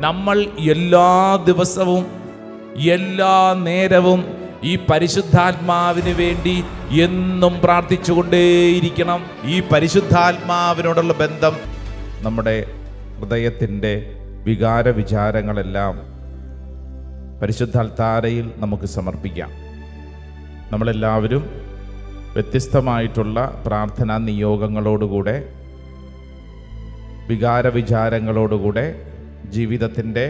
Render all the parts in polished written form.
നമ്മൾ എല്ലാ ദിവസവും എല്ലാ നേരവും ഈ പരിശുദ്ധാത്മാവിന് വേണ്ടി എന്നും പ്രാർത്ഥിച്ചുകൊണ്ടേയിരിക്കണം. ഈ പരിശുദ്ധാത്മാവിനോടുള്ള ബന്ധം നമ്മുടെ ഹൃദയത്തിൻ്റെ വികാര വിചാരങ്ങളെല്ലാം പരിശുദ്ധ അൾത്താരയിൽ നമുക്ക് സമർപ്പിക്കാം. നമ്മളെല്ലാവരും വ്യത്യസ്തമായിട്ടുള്ള പ്രാർത്ഥനാ നിയോഗങ്ങളോടുകൂടെ വികാര വിചാരങ്ങളോടുകൂടെ ജീവിതത്തിൻ്റെ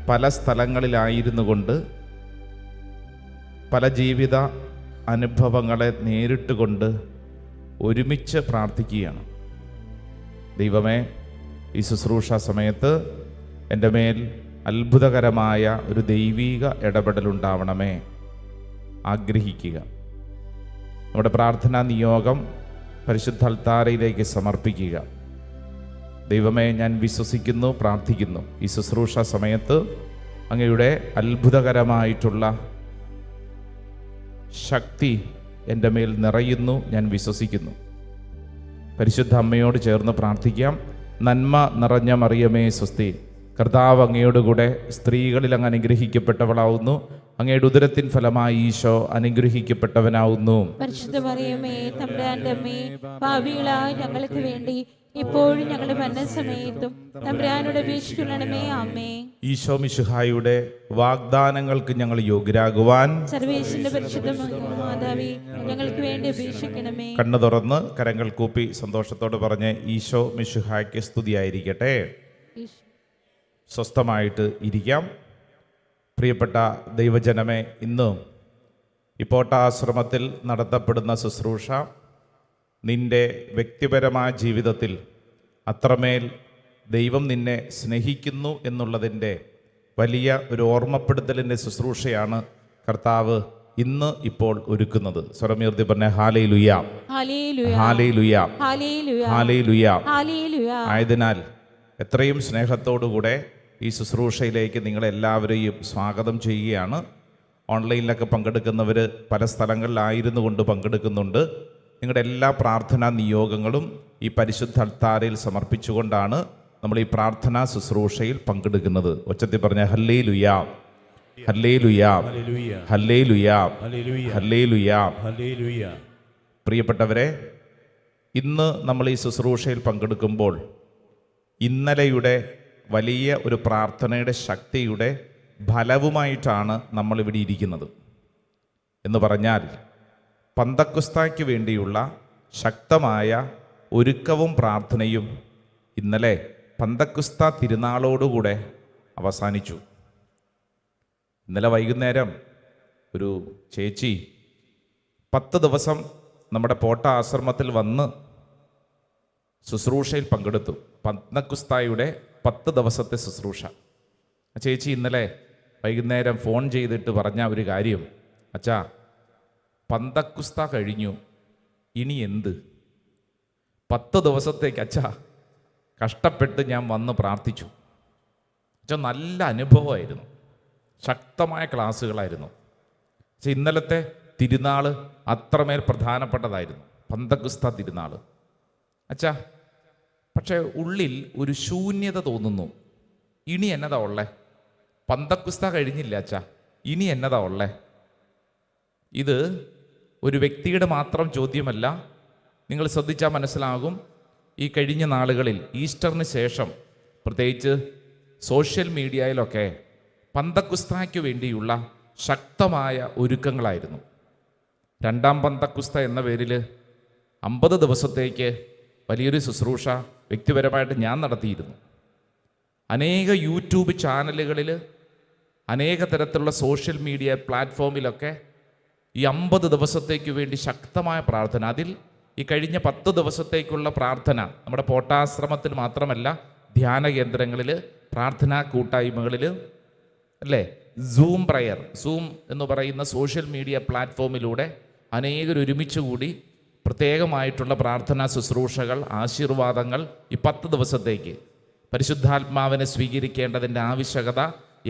പല സ്ഥലങ്ങളിലായിരുന്നു കൊണ്ട് പല ജീവിത അനുഭവങ്ങളെ നേരിട്ട് കൊണ്ട് ഒരുമിച്ച് പ്രാർത്ഥിക്കുകയാണ്. ദൈവമേ, ഈ ശുശ്രൂഷ സമയത്ത് എൻ്റെ മേൽ അത്ഭുതകരമായ ഒരു ദൈവീക ഇടപെടലുണ്ടാവണമേ ആഗ്രഹിക്കുക. നമ്മുടെ പ്രാർത്ഥനാ നിയോഗം പരിശുദ്ധ അൾത്താരയിലേക്ക് സമർപ്പിക്കുക. ദൈവമേ, ഞാൻ വിശ്വസിക്കുന്നു, പ്രാർത്ഥിക്കുന്നു. ഈ ശുശ്രൂഷ സമയത്ത് അങ്ങയുടെ അത്ഭുതകരമായിട്ടുള്ള ശക്തി എൻ്റെ മേൽ നിറയുന്നു, ഞാൻ വിശ്വസിക്കുന്നു. പരിശുദ്ധ അമ്മയോട് ചേർന്ന് പ്രാർത്ഥിക്കാം. നന്മ നിറഞ്ഞ മറിയമേ സ്വസ്തി, കർത്താവ് അങ്ങയോടുകൂടെ സ്ത്രീകളിൽ അങ്ങ് അനുഗ്രഹിക്കപ്പെട്ടവളാവുന്നു. അങ്ങയുടെ ഉദരത്തിൻ ഫലമായി ഈശോ അനുഗ്രഹിക്കപ്പെട്ടവനാവുന്നു. പരിശുദ്ധ മറിയമേ, തമ്പുരാന്റെ അമ്മേ, പാപികളായ ഞങ്ങൾക്ക് വേണ്ടി ഇപ്പോഴും ഞങ്ങളുടെ മരണസമയത്തും തമ്പുരാനോട് അപേക്ഷിക്കണമേ. ആമേൻ. ഈശോ മിശിഹായുടെ വാഗ്ദാനങ്ങൾക്ക് ഞങ്ങൾ യോഗ്യരാകുവാൻ സർവേശ്വരന്റെ പരിശുദ്ധ മാതാവേ, ഞങ്ങൾക്ക് വേണ്ടി അപേക്ഷിക്കണമേ. കണ്ണു തുറന്ന് കരങ്ങൾ കൂപ്പി സന്തോഷത്തോട് പറഞ്ഞ് ഈശോ മിശിഹായ്ക്ക് സ്തുതിയായിരിക്കട്ടെ. സ്വസ്ഥമായിട്ട് ഇരിക്കാം. പ്രിയപ്പെട്ട ദൈവജനമേ, ഇന്ന് ഇപ്പോട്ടാശ്രമത്തിൽ നടത്തപ്പെടുന്ന ശുശ്രൂഷ നിൻ്റെ വ്യക്തിപരമായ ജീവിതത്തിൽ അത്രമേൽ ദൈവം നിന്നെ സ്നേഹിക്കുന്നു എന്നുള്ളതിൻ്റെ വലിയ ഒരു ഓർമ്മപ്പെടുത്തലിൻ്റെ ശുശ്രൂഷയാണ് കർത്താവ് ഇന്ന് ഇപ്പോൾ ഒരുക്കുന്നത്. സ്വരമുയർത്തി പറഞ്ഞ ഹല്ലേലൂയ, ഹല്ലേലൂയ, ഹല്ലേലൂയ. ആയതിനാൽ എത്രയും സ്നേഹത്തോടുകൂടെ ഈ ശുശ്രൂഷയിലേക്ക് നിങ്ങളെല്ലാവരെയും സ്വാഗതം ചെയ്യുകയാണ്. ഓൺലൈനിലൊക്കെ പങ്കെടുക്കുന്നവർ പല സ്ഥലങ്ങളിലായിരുന്നു കൊണ്ട് പങ്കെടുക്കുന്നുണ്ട്. നിങ്ങളുടെ എല്ലാ പ്രാർത്ഥനാ നിയോഗങ്ങളും ഈ പരിശുദ്ധ അൾത്താരയിൽ സമർപ്പിച്ചുകൊണ്ടാണ് നമ്മൾ ഈ പ്രാർത്ഥനാ ശുശ്രൂഷയിൽ പങ്കെടുക്കുന്നത്. ഉച്ചത്തിൽ പറഞ്ഞ ഹല്ലേലൂയ, ഹല്ലേലൂയ, ഹല്ലേലൂയ, ഹല്ലേലൂയ. പ്രിയപ്പെട്ടവരെ, ഇന്ന് നമ്മൾ ഈ ശുശ്രൂഷയിൽ പങ്കെടുക്കുമ്പോൾ ഇന്നലെയുടെ വലിയ ഒരു പ്രാർത്ഥനയുടെ ശക്തിയുടെ ഫലവുമായിട്ടാണ് നമ്മളിവിടെ ഇരിക്കുന്നത്. എന്ന് പറഞ്ഞാൽ പന്തക്കുസ്തായ്ക്ക് വേണ്ടിയുള്ള ശക്തമായ ഒരുക്കവും പ്രാർത്ഥനയും ഇന്നലെ പന്തക്കുസ്ത തിരുനാളോടുകൂടെ അവസാനിച്ചു. ഇന്നലെ വൈകുന്നേരം ഒരു ചേച്ചി 10 ദിവസം നമ്മുടെ പോട്ട ആശ്രമത്തിൽ വന്ന് ശുശ്രൂഷയിൽ പങ്കെടുത്തു. പന്തക്കുസ്തായുടെ 10 ദിവസത്തെ ശുശ്രൂഷ. ആ ചേച്ചി ഇന്നലെ വൈകുന്നേരം ഫോൺ ചെയ്തിട്ട് പറഞ്ഞ ഒരു കാര്യം, അച്ഛാ, പന്തക്കുസ്ത കഴിഞ്ഞു, ഇനി എന്ത്? 10 ദിവസത്തേക്ക് അച്ഛാ കഷ്ടപ്പെട്ട് ഞാൻ വന്ന് പ്രാർത്ഥിച്ചു. അച്ഛാ, നല്ല അനുഭവമായിരുന്നു, ശക്തമായ ക്ലാസ്സുകളായിരുന്നു. പക്ഷെ ഇന്നലത്തെ തിരുനാൾ അത്രമേൽ പ്രധാനപ്പെട്ടതായിരുന്നു, പന്തക്കുസ്ത തിരുനാൾ. അച്ഛാ, പക്ഷേ ഉള്ളിൽ ഒരു ശൂന്യത തോന്നുന്നു. ഇനി എന്നതാ ഉള്ളേ? പന്തക്കുസ്ത കഴിഞ്ഞില്ല അച്ഛാ, ഇനി എന്നതാ ഉള്ളേ? ഇത് ഒരു വ്യക്തിയുടെ മാത്രം ചോദ്യമല്ല. നിങ്ങൾ ശ്രദ്ധിച്ചാൽ മനസ്സിലാകും, ഈ കഴിഞ്ഞ നാളുകളിൽ ഈസ്റ്ററിന് ശേഷം പ്രത്യേകിച്ച് സോഷ്യൽ മീഡിയയിലൊക്കെ പന്തക്കുസ്തയ്ക്ക് വേണ്ടിയുള്ള ശക്തമായ ഒരുക്കങ്ങളായിരുന്നു. 2ാം പന്തക്കുസ്ത എന്ന പേരിൽ 50 ദിവസത്തേക്ക് വലിയൊരു ശുശ്രൂഷ വ്യക്തിപരമായിട്ട് ഞാൻ നടത്തിയിരുന്നു. അനേക യൂട്യൂബ് ചാനലുകളിൽ, അനേക തരത്തിലുള്ള സോഷ്യൽ മീഡിയ പ്ലാറ്റ്ഫോമിലൊക്കെ ഈ 50 ദിവസത്തേക്ക് വേണ്ടി ശക്തമായ പ്രാർത്ഥന. അതിൽ ഈ കഴിഞ്ഞ 10 ദിവസത്തേക്കുള്ള പ്രാർത്ഥന നമ്മുടെ പോട്ടാശ്രമത്തിൽ മാത്രമല്ല, ധ്യാന കേന്ദ്രങ്ങളിൽ, പ്രാർത്ഥനാ കൂട്ടായ്മകളിൽ, അല്ലേ, സൂം പ്രയർ, സൂം എന്ന് പറയുന്ന സോഷ്യൽ മീഡിയ പ്ലാറ്റ്ഫോമിലൂടെ അനേകർ ഒരുമിച്ച് കൂടി പ്രത്യേകമായിട്ടുള്ള പ്രാർത്ഥനാ ശുശ്രൂഷകൾ, ആശീർവാദങ്ങൾ ഈ 10 ദിവസത്തേക്ക് പരിശുദ്ധാത്മാവിനെ സ്വീകരിക്കേണ്ടതിൻ്റെ ആവശ്യകത,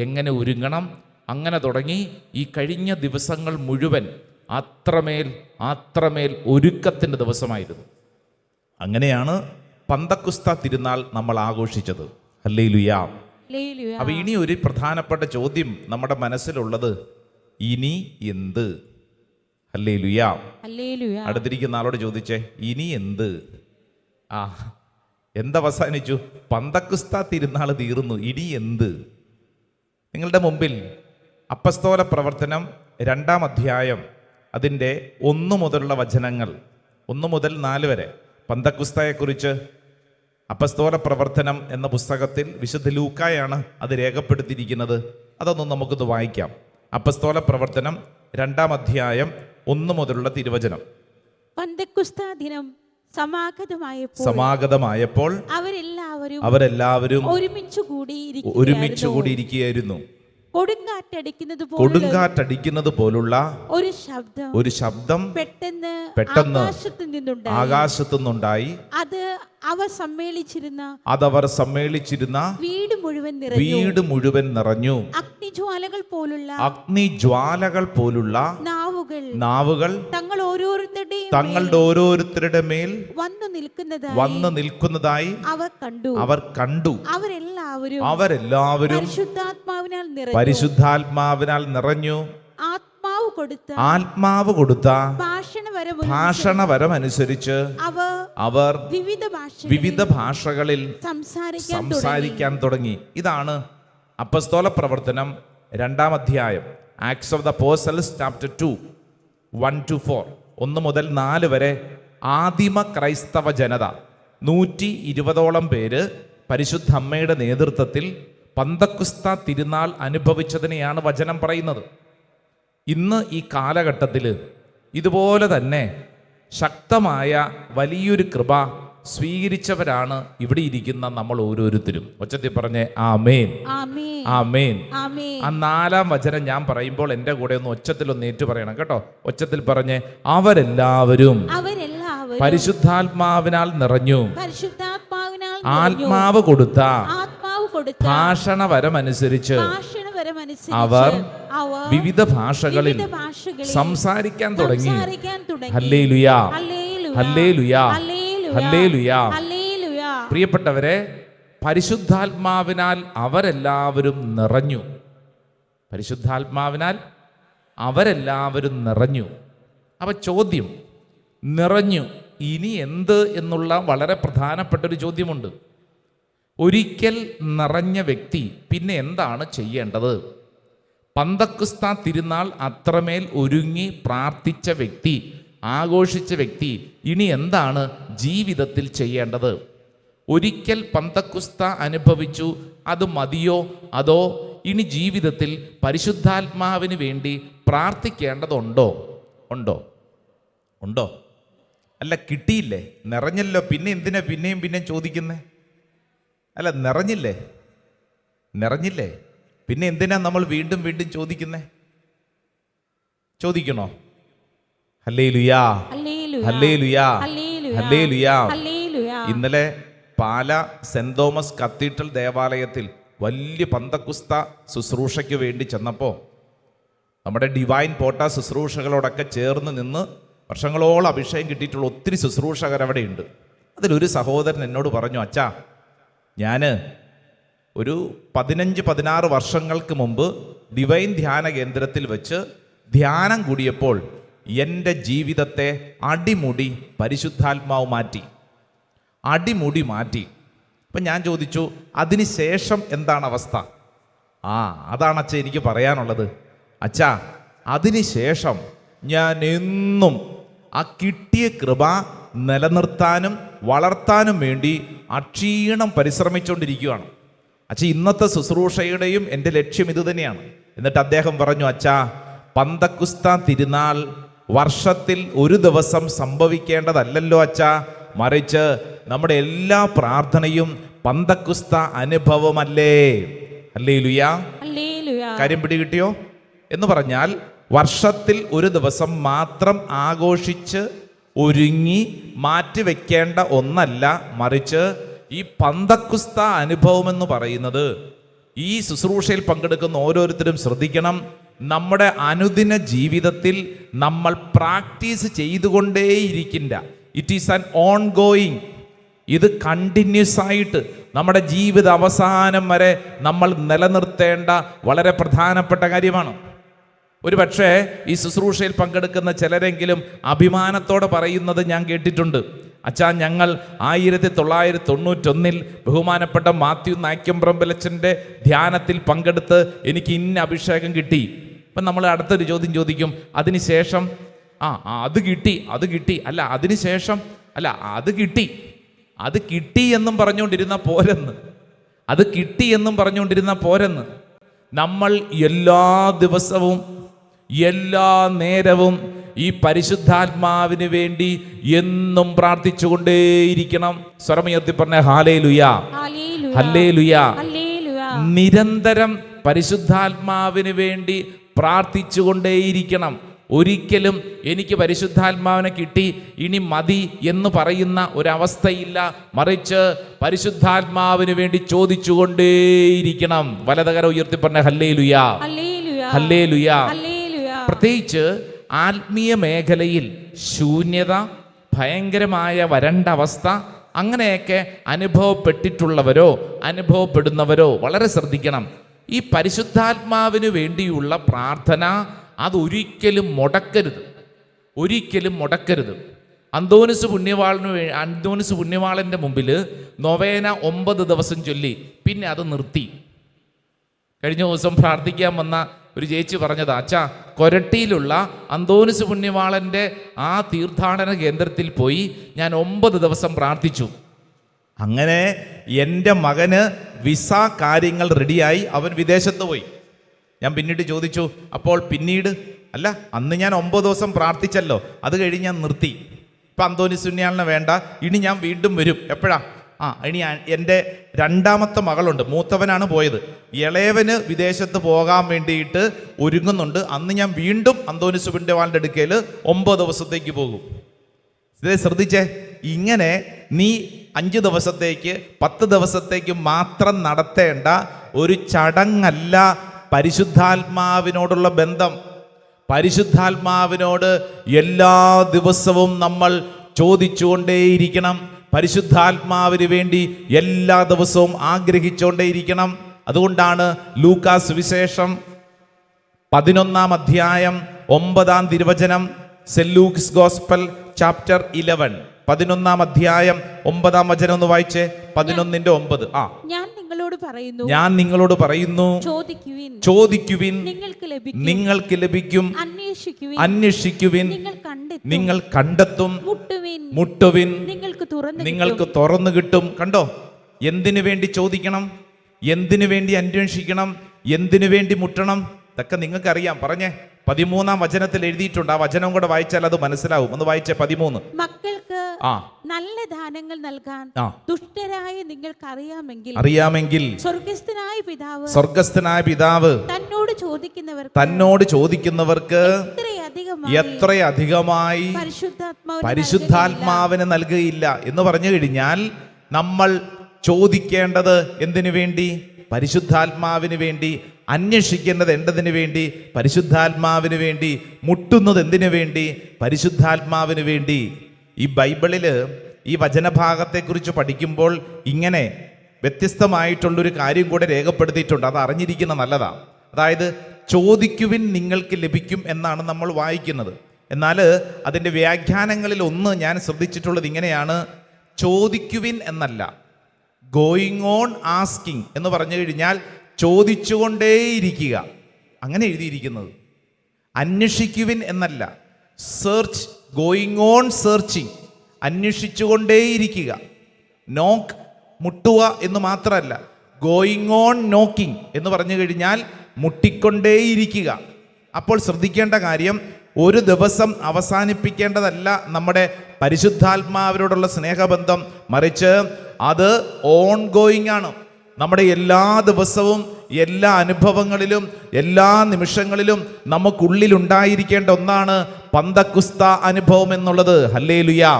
എങ്ങനെ ഒരുങ്ങണം, അങ്ങനെ തുടങ്ങി ഈ കഴിഞ്ഞ ദിവസങ്ങൾ മുഴുവൻ അത്രമേൽ ഒരുക്കത്തിൻ്റെ ദിവസമായിരുന്നു. അങ്ങനെയാണ് പന്തക്കുസ്ത തിരുനാൾ നമ്മൾ ആഘോഷിച്ചത്. Hallelujah, hallelujah. അപ്പൊ ഇനി ഒരു പ്രധാനപ്പെട്ട ചോദ്യം നമ്മുടെ മനസ്സിലുള്ളത്, ഇനി എന്ത്? ഹല്ലേലൂയ. ഹല്ലേലൂയ. അടുത്തിരിക്കുന്ന ആളോട് ചോദിച്ചേ, ഇനി എന്ത്? എന്തവസാനിച്ചു? പന്തക്കുസ്ത തിരുനാൾ തീർന്നു, ഇനി എന്ത്? നിങ്ങളുടെ മുമ്പിൽ അപ്പസ്തോല പ്രവർത്തനം 2-ാം അധ്യായം അതിൻ്റെ 1 മുതലുള്ള വചനങ്ങൾ, 1 മുതൽ 4 വരെ പന്തക്കുസ്തയെക്കുറിച്ച് അപ്പസ്തോല പ്രവർത്തനം എന്ന പുസ്തകത്തിൽ വിശുദ്ധ ലൂക്കായാണ് അത് രേഖപ്പെടുത്തിയിരിക്കുന്നത്. അതൊന്നും നമുക്കൊന്ന് വായിക്കാം. അപ്പസ്തോല പ്രവർത്തനം 2-ാം അധ്യായം 1 മുതലുള്ള തിരുവചനം. പന്തക്കുസ്ത ദിനം സമാഗതമായപ്പോൾ അവരെല്ലാവരും ഒരുമിച്ച് കൂടിയിരിക്കുകയായിരുന്നു. കൊടുങ്കാറ്റടിക്കുന്നത് പോലുള്ള ഒരു ശബ്ദം പെട്ടെന്ന് ആകാശത്തു നിന്നുണ്ടായി. അതവർ സമ്മേളിച്ചിരുന്ന വീട് മുഴുവൻ നിറഞ്ഞു. അഗ്നിജ്വാലകൾ പോലുള്ള നാവുകൾ തങ്ങളുടെ ഓരോരുത്തരുടെ മേൽ വന്നു നിൽക്കുന്നതായി അവർ കണ്ടു. അവരെല്ലാവരും പരിശുദ്ധാത്മാവിനാൽ നിറഞ്ഞു. ആത്മാവ് കൊടുത്ത ഭാഷണവരം അനുസരിച്ച് അവർ വിവിധ ഭാഷകളിൽ സംസാരിക്കാൻ തുടങ്ങി. ഇതാണ് അപ്പസ്തോല പ്രവർത്തനം 2-ാം അധ്യായം, acts of the Apostles chapter 2 1-4, 1 മുതൽ 4 വരെ. ആദിമ ക്രൈസ്തവ ജനത 120ഓളം പേര് പരിശുദ്ധ അമ്മയുടെ നേതൃത്വത്തിൽ പന്തക്കുസ്ത തിരുനാൾ അനുഭവിച്ചതിനെയാണ് വചനം പറയുന്നത്. ഇന്ന് ഈ കാലഘട്ടത്തിൽ ഇതുപോലെ തന്നെ ശക്തമായ വലിയൊരു കൃപ സ്വീകരിച്ചവരാണ് ഇവിടെ ഇരിക്കുന്ന നമ്മൾ ഓരോരുത്തരും. ഒച്ചത്തിൽ പറഞ്ഞേ ആമേൻ, ആമേൻ. ആ 4-ാം വചനം ഞാൻ പറയുമ്പോൾ എൻ്റെ കൂടെ ഒന്ന് ഒച്ചത്തിലൊന്ന് ഏറ്റു പറയണം കേട്ടോ. ഒച്ചത്തിൽ പറഞ്ഞേ, അവരെല്ലാവരും പരിശുദ്ധാത്മാവിനാൽ നിറഞ്ഞു. ആത്മാവ് കൊടുത്ത ഭാഷണവരമനുസരിച്ച് അവർ വിവിധ ഭാഷകളിൽ സംസാരിക്കാൻ തുടങ്ങി. Hallelujah, hallelujah, hallelujah. പ്രിയപ്പെട്ടവരെ, പരിശുദ്ധാത്മാവിനാൽ അവരെല്ലാവരും നിറഞ്ഞു. പരിശുദ്ധാത്മാവിനാൽ അവരെല്ലാവരും നിറഞ്ഞു. അപ്പൊ ചോദ്യം, നിറഞ്ഞു, ഇനി എന്ത് എന്നുള്ള വളരെ പ്രധാനപ്പെട്ടൊരു ചോദ്യമുണ്ട്. ഒരിക്കൽ നിറഞ്ഞ വ്യക്തി പിന്നെ എന്താണ് ചെയ്യേണ്ടത്? പന്തക്കുസ്ത തിരുനാൾ അത്രമേൽ ഒരുങ്ങി പ്രാർത്ഥിച്ച വ്യക്തി, ആഘോഷിച്ച വ്യക്തി ഇനി എന്താണ് ജീവിതത്തിൽ ചെയ്യേണ്ടത്? ഒരിക്കൽ പന്തക്കുസ്ത അനുഭവിച്ചു, അത് മതിയോ? അതോ ഇനി ജീവിതത്തിൽ പരിശുദ്ധാത്മാവിന് വേണ്ടി പ്രാർത്ഥിക്കേണ്ടതുണ്ടോ? ഉണ്ടോ? അല്ല, കിട്ടിയില്ലേ, നിറഞ്ഞല്ലോ, പിന്നെ എന്തിനാ പിന്നെയും ചോദിക്കുന്നേ? അല്ല, നിറഞ്ഞില്ലേ, പിന്നെ എന്തിനാ നമ്മൾ വീണ്ടും ചോദിക്കുന്നേ? ചോദിക്കണോ? ഹല്ലേലൂയാ, ഹല്ലേലൂയാ, ഹല്ലേലൂയാ. ഇന്നലെ പാല സെന്റ് തോമസ് കത്തീഡ്രൽ ദേവാലയത്തിൽ വലിയ പന്തക്കുസ്ത ശുശ്രൂഷയ്ക്ക് വേണ്ടി ചെന്നപ്പോൾ നമ്മുടെ ഡിവൈൻ പോട്ട ശുശ്രൂഷകളോടൊക്കെ ചേർന്ന് നിന്ന് വർഷങ്ങളോളം അഭിഷേകം കിട്ടിയിട്ടുള്ള ഒത്തിരി ശുശ്രൂഷകർ അവിടെ ഉണ്ട്. അതിലൊരു സഹോദരൻ എന്നോട് പറഞ്ഞു, അച്ഛാ, ഞാൻ ഒരു 15-16 വർഷങ്ങൾക്ക് മുമ്പ് ഡിവൈൻ ധ്യാന കേന്ദ്രത്തിൽ വെച്ച് ധ്യാനം കൂടിയപ്പോൾ എൻ്റെ ജീവിതത്തെ അടിമുടി പരിശുദ്ധാത്മാവ് മാറ്റി. അപ്പം ഞാൻ ചോദിച്ചു, അതിന് ശേഷം എന്താണ് അവസ്ഥ? അതാണ് അച്ഛാ എനിക്ക് പറയാനുള്ളത്. അച്ഛാ, അതിന് ശേഷം ഞാൻ എന്നും ആ കിട്ടിയ കൃപ നിലനിർത്താനും വളർത്താനും വേണ്ടി അക്ഷീണം പരിശ്രമിച്ചുകൊണ്ടിരിക്കുകയാണ്. അച്ഛാ, ഇന്നത്തെ ശുശ്രൂഷയുടെയും എൻ്റെ ലക്ഷ്യം ഇത് തന്നെയാണ്. എന്നിട്ട് അദ്ദേഹം പറഞ്ഞു, അച്ഛാ, പന്തക്കുസ്ത തിരുനാൾ വർഷത്തിൽ ഒരു ദിവസം സംഭവിക്കേണ്ടതല്ലല്ലോ അച്ഛാ, മറിച്ച് നമ്മുടെ എല്ലാ പ്രാർത്ഥനയും പന്തക്കുസ്ത അനുഭവമല്ലേ? ഹല്ലേലൂയ. കാര്യം പിടികിട്ടിയോ? എന്ന് പറഞ്ഞാൽ വർഷത്തിൽ ഒരു ദിവസം മാത്രം ആഘോഷിച്ച് ഒരുങ്ങി മാറ്റിവെക്കേണ്ട ഒന്നല്ല, മറിച്ച് ഈ പന്തക്കുസ്ത അനുഭവം എന്ന് പറയുന്നത്, ഈ ശുശ്രൂഷയിൽ പങ്കെടുക്കുന്ന ഓരോരുത്തരും ശ്രദ്ധിക്കണം, നമ്മുടെ അനുദിന ജീവിതത്തിൽ നമ്മൾ പ്രാക്ടീസ് ചെയ്തുകൊണ്ടേയിരിക്കില്ല. It is an ongoing. ഇത് കണ്ടിന്യൂസ് ആയിട്ട് നമ്മുടെ ജീവിത അവസാനം വരെ നമ്മൾ നിലനിർത്തേണ്ട വളരെ പ്രധാനപ്പെട്ട കാര്യമാണ്. ഒരു പക്ഷേ ഈ ശുശ്രൂഷയിൽ പങ്കെടുക്കുന്ന ചിലരെങ്കിലും അഭിമാനത്തോടെ പറയുന്നത് ഞാൻ കേട്ടിട്ടുണ്ട്. അച്ഛാ, ഞങ്ങൾ 1991 ബഹുമാനപ്പെട്ട മാത്യു നായ്ക്കമ്പ്രമ്പലച്ചൻ്റെ ധ്യാനത്തിൽ പങ്കെടുത്ത് എനിക്ക് ഇന്ന അഭിഷേകം കിട്ടി. അപ്പം നമ്മൾ അടുത്തൊരു ചോദ്യം ചോദിക്കും, അതിനുശേഷം അത് കിട്ടി അല്ല അതിനുശേഷം അല്ല അത് കിട്ടി എന്നും പറഞ്ഞുകൊണ്ടിരുന്ന പോരെന്ന്. നമ്മൾ എല്ലാ ദിവസവും എല്ലാ നേരവും ഈ പരിശുദ്ധാത്മാവിന് വേണ്ടി എന്നും പ്രാർത്ഥിച്ചുകൊണ്ടേയിരിക്കണം. സ്വരമുയർത്തി പറഞ്ഞ ഹല്ലേലൂയാ, ഹല്ലേലൂയാ. നിരന്തരം പരിശുദ്ധാത്മാവിന് വേണ്ടി പ്രാർത്ഥിച്ചുകൊണ്ടേയിരിക്കണം. ഒരിക്കലും എനിക്ക് പരിശുദ്ധാത്മാവിനെ കിട്ടി ഇനി മതി എന്ന് പറയുന്ന ഒരവസ്ഥയില്ല. മറിച്ച് പരിശുദ്ധാത്മാവിന് വേണ്ടി ചോദിച്ചുകൊണ്ടേയിരിക്കണം. വലതുകര ഉയർത്തി പറഞ്ഞ ഹല്ലേലൂയാ, ഹല്ലേലൂയാ. പ്രത്യേകിച്ച് ആത്മീയ മേഖലയിൽ ശൂന്യത, ഭയങ്കരമായ വരണ്ട അവസ്ഥ, അങ്ങനെയൊക്കെ അനുഭവപ്പെടുന്നവരോ വളരെ ശ്രദ്ധിക്കണം. ഈ പരിശുദ്ധാത്മാവിന് വേണ്ടിയുള്ള പ്രാർത്ഥന അതൊരിക്കലും മുടക്കരുത്. അന്തോനിസ് പുണ്യവാളന്റെ മുമ്പിൽ നൊവേന 9 ദിവസം ചൊല്ലി, പിന്നെ അത് നിർത്തി. കഴിഞ്ഞ ദിവസം പ്രാർത്ഥിക്കാൻ വന്ന ഒരു ചേച്ചി പറഞ്ഞത്, അച്ഛാ, കൊരട്ടിയിലുള്ള അന്തോനിസ് പുണ്യവാളന്റെ ആ തീർത്ഥാടന കേന്ദ്രത്തിൽ പോയി ഞാൻ 9 ദിവസം പ്രാർത്ഥിച്ചു. അങ്ങനെ എൻ്റെ മകന് വിസ കാര്യങ്ങൾ റെഡിയായി, അവൻ വിദേശത്ത് പോയി. ഞാൻ പിന്നീട് ചോദിച്ചു, അപ്പോൾ പിന്നീട്? അല്ല, അന്ന് ഞാൻ 9 ദിവസം പ്രാർത്ഥിച്ചല്ലോ, അത് കഴിഞ്ഞ് ഞാൻ നിർത്തി. ഇപ്പം അന്തോനിസ് പുണ്യാളനെ വേണ്ട, ഇനി ഞാൻ വീണ്ടും വരും. എപ്പോഴാ? ഇനി എൻ്റെ 2ാമത്തെ മകളുണ്ട്, മൂത്തവനാണ് പോയത്, ഇളയവന് വിദേശത്ത് പോകാൻ വേണ്ടിയിട്ട് ഒരുങ്ങുന്നുണ്ട്. അന്ന് ഞാൻ വീണ്ടും അന്തോനിസ് പുണ്യവാളൻ്റെ അടുക്കൽ 9 ദിവസത്തേക്ക് പോകും. ഇതേ ശ്രദ്ധിച്ചേ, ഇങ്ങനെ നീ 5 ദിവസത്തേക്ക് 10 ദിവസത്തേക്ക് മാത്രം നടത്തേണ്ട ഒരു ചടങ്ങല്ല പരിശുദ്ധാത്മാവിനോടുള്ള ബന്ധം. പരിശുദ്ധാത്മാവിനോട് എല്ലാ ദിവസവും നമ്മൾ ചോദിച്ചുകൊണ്ടേയിരിക്കണം. പരിശുദ്ധാത്മാവിന് വേണ്ടി എല്ലാ ദിവസവും ആഗ്രഹിച്ചുകൊണ്ടേയിരിക്കണം. അതുകൊണ്ടാണ് ലൂക്കാസ് സുവിശേഷം 11-ാം അധ്യായം 9-ാം തിരുവചനം, സെന്റ് ലൂക്സ് ഗോസ്പൽ ചാപ്റ്റർ 11, 11-ാം അധ്യായം 9-ാം വചനം ഒന്ന് വായിച്ചേ. 11:9. ഞാൻ നിങ്ങളോട് പറയുന്നു, ചോദിക്കുവിൻ, നിങ്ങൾക്ക് ലഭിക്കും, അന്വേഷിക്കുവിൻ, നിങ്ങൾ കണ്ടെത്തും, മുട്ടുവിൻ, നിങ്ങൾക്ക് തുറന്നു കിട്ടും. കണ്ടോ, എന്തിനു വേണ്ടി ചോദിക്കണം, എന്തിനു വേണ്ടി അന്വേഷിക്കണം, എന്തിനു വേണ്ടി മുട്ടണം, ഇതൊക്കെ നിങ്ങൾക്കറിയാം. പറഞ്ഞേ, 13-ാം വചനത്തിൽ എഴുതിയിട്ടുണ്ട്. ആ വചനം കൂടെ വായിച്ചാൽ അത് മനസ്സിലാവും. ഒന്ന് വായിച്ചേ. 13. മക്കൾക്ക് നല്ല ദാനങ്ങൾ നൽകാൻ ദുഷ്ടരായ നിങ്ങൾക്ക് അറിയാമെങ്കിൽ സ്വർഗസ്ഥനായ പിതാവ് തന്നോട് ചോദിക്കുന്നവർക്ക് എത്രയധികമായി പരിശുദ്ധാത്മാവിനെ നൽകുകയില്ല എന്ന് പറഞ്ഞു കഴിഞ്ഞാൽ, നമ്മൾ ചോദിക്കേണ്ടത് എന്തിനു വേണ്ടി? പരിശുദ്ധാത്മാവിന് വേണ്ടി. അന്വേഷിക്കേണ്ടത് എന്തിനു വേണ്ടി? പരിശുദ്ധാത്മാവിന് വേണ്ടി. മുട്ടുന്നത് എന്തിനു വേണ്ടി? പരിശുദ്ധാത്മാവിന് വേണ്ടി. ഈ ബൈബിളിൽ ഈ വചനഭാഗത്തെക്കുറിച്ച് പഠിക്കുമ്പോൾ ഇങ്ങനെ വ്യത്യസ്തമായിട്ടുള്ളൊരു കാര്യം കൂടെ രേഖപ്പെടുത്തിയിട്ടുണ്ട്. അത് അറിഞ്ഞിരിക്കുന്ന നല്ലതാണ്. അതായത്, ചോദിക്കുവിൻ നിങ്ങൾക്ക് ലഭിക്കും എന്നാണ് നമ്മൾ വായിക്കുന്നത്. എന്നാൽ അതിൻ്റെ വ്യാഖ്യാനങ്ങളിൽ ഒന്ന് ഞാൻ ശ്രദ്ധിച്ചിട്ടുള്ളത് ഇങ്ങനെയാണ്: ചോദിക്കുവിൻ എന്നല്ല, ഗോയിങ് ഓൺ ആസ്കിങ് എന്ന് പറഞ്ഞു കഴിഞ്ഞാൽ ചോദിച്ചുകൊണ്ടേയിരിക്കുക, അങ്ങനെ എഴുതിയിരിക്കുന്നത്. അന്വേഷിക്കുവിൻ എന്നല്ല, സെർച്ച്, ഗോയിങ് ഓൺ സെർച്ചിങ്, അന്വേഷിച്ചുകൊണ്ടേയിരിക്കുക. നോക്ക്, മുട്ടുക എന്ന് മാത്രമല്ല, ഗോയിങ് ഓൺ നോക്കിങ് എന്ന് പറഞ്ഞു കഴിഞ്ഞാൽ മുട്ടിക്കൊണ്ടേയിരിക്കുക. അപ്പോൾ ശ്രദ്ധിക്കേണ്ട കാര്യം, ഒരു ദിവസം അവസാനിപ്പിക്കേണ്ടതല്ല നമ്മുടെ പരിശുദ്ധാത്മാവിനോടുള്ള സ്നേഹബന്ധം, മറിച്ച് അത് ഓൺ ഗോയിങ് ആണ്. നമ്മുടെ എല്ലാ ദിവസവും, എല്ലാ അനുഭവങ്ങളിലും, എല്ലാ നിമിഷങ്ങളിലും നമുക്കുള്ളിലുണ്ടായിരിക്കേണ്ട ഒന്നാണ് പന്തക്കുസ്ത അനുഭവം എന്നുള്ളത്. ഹല്ലേലൂയാ,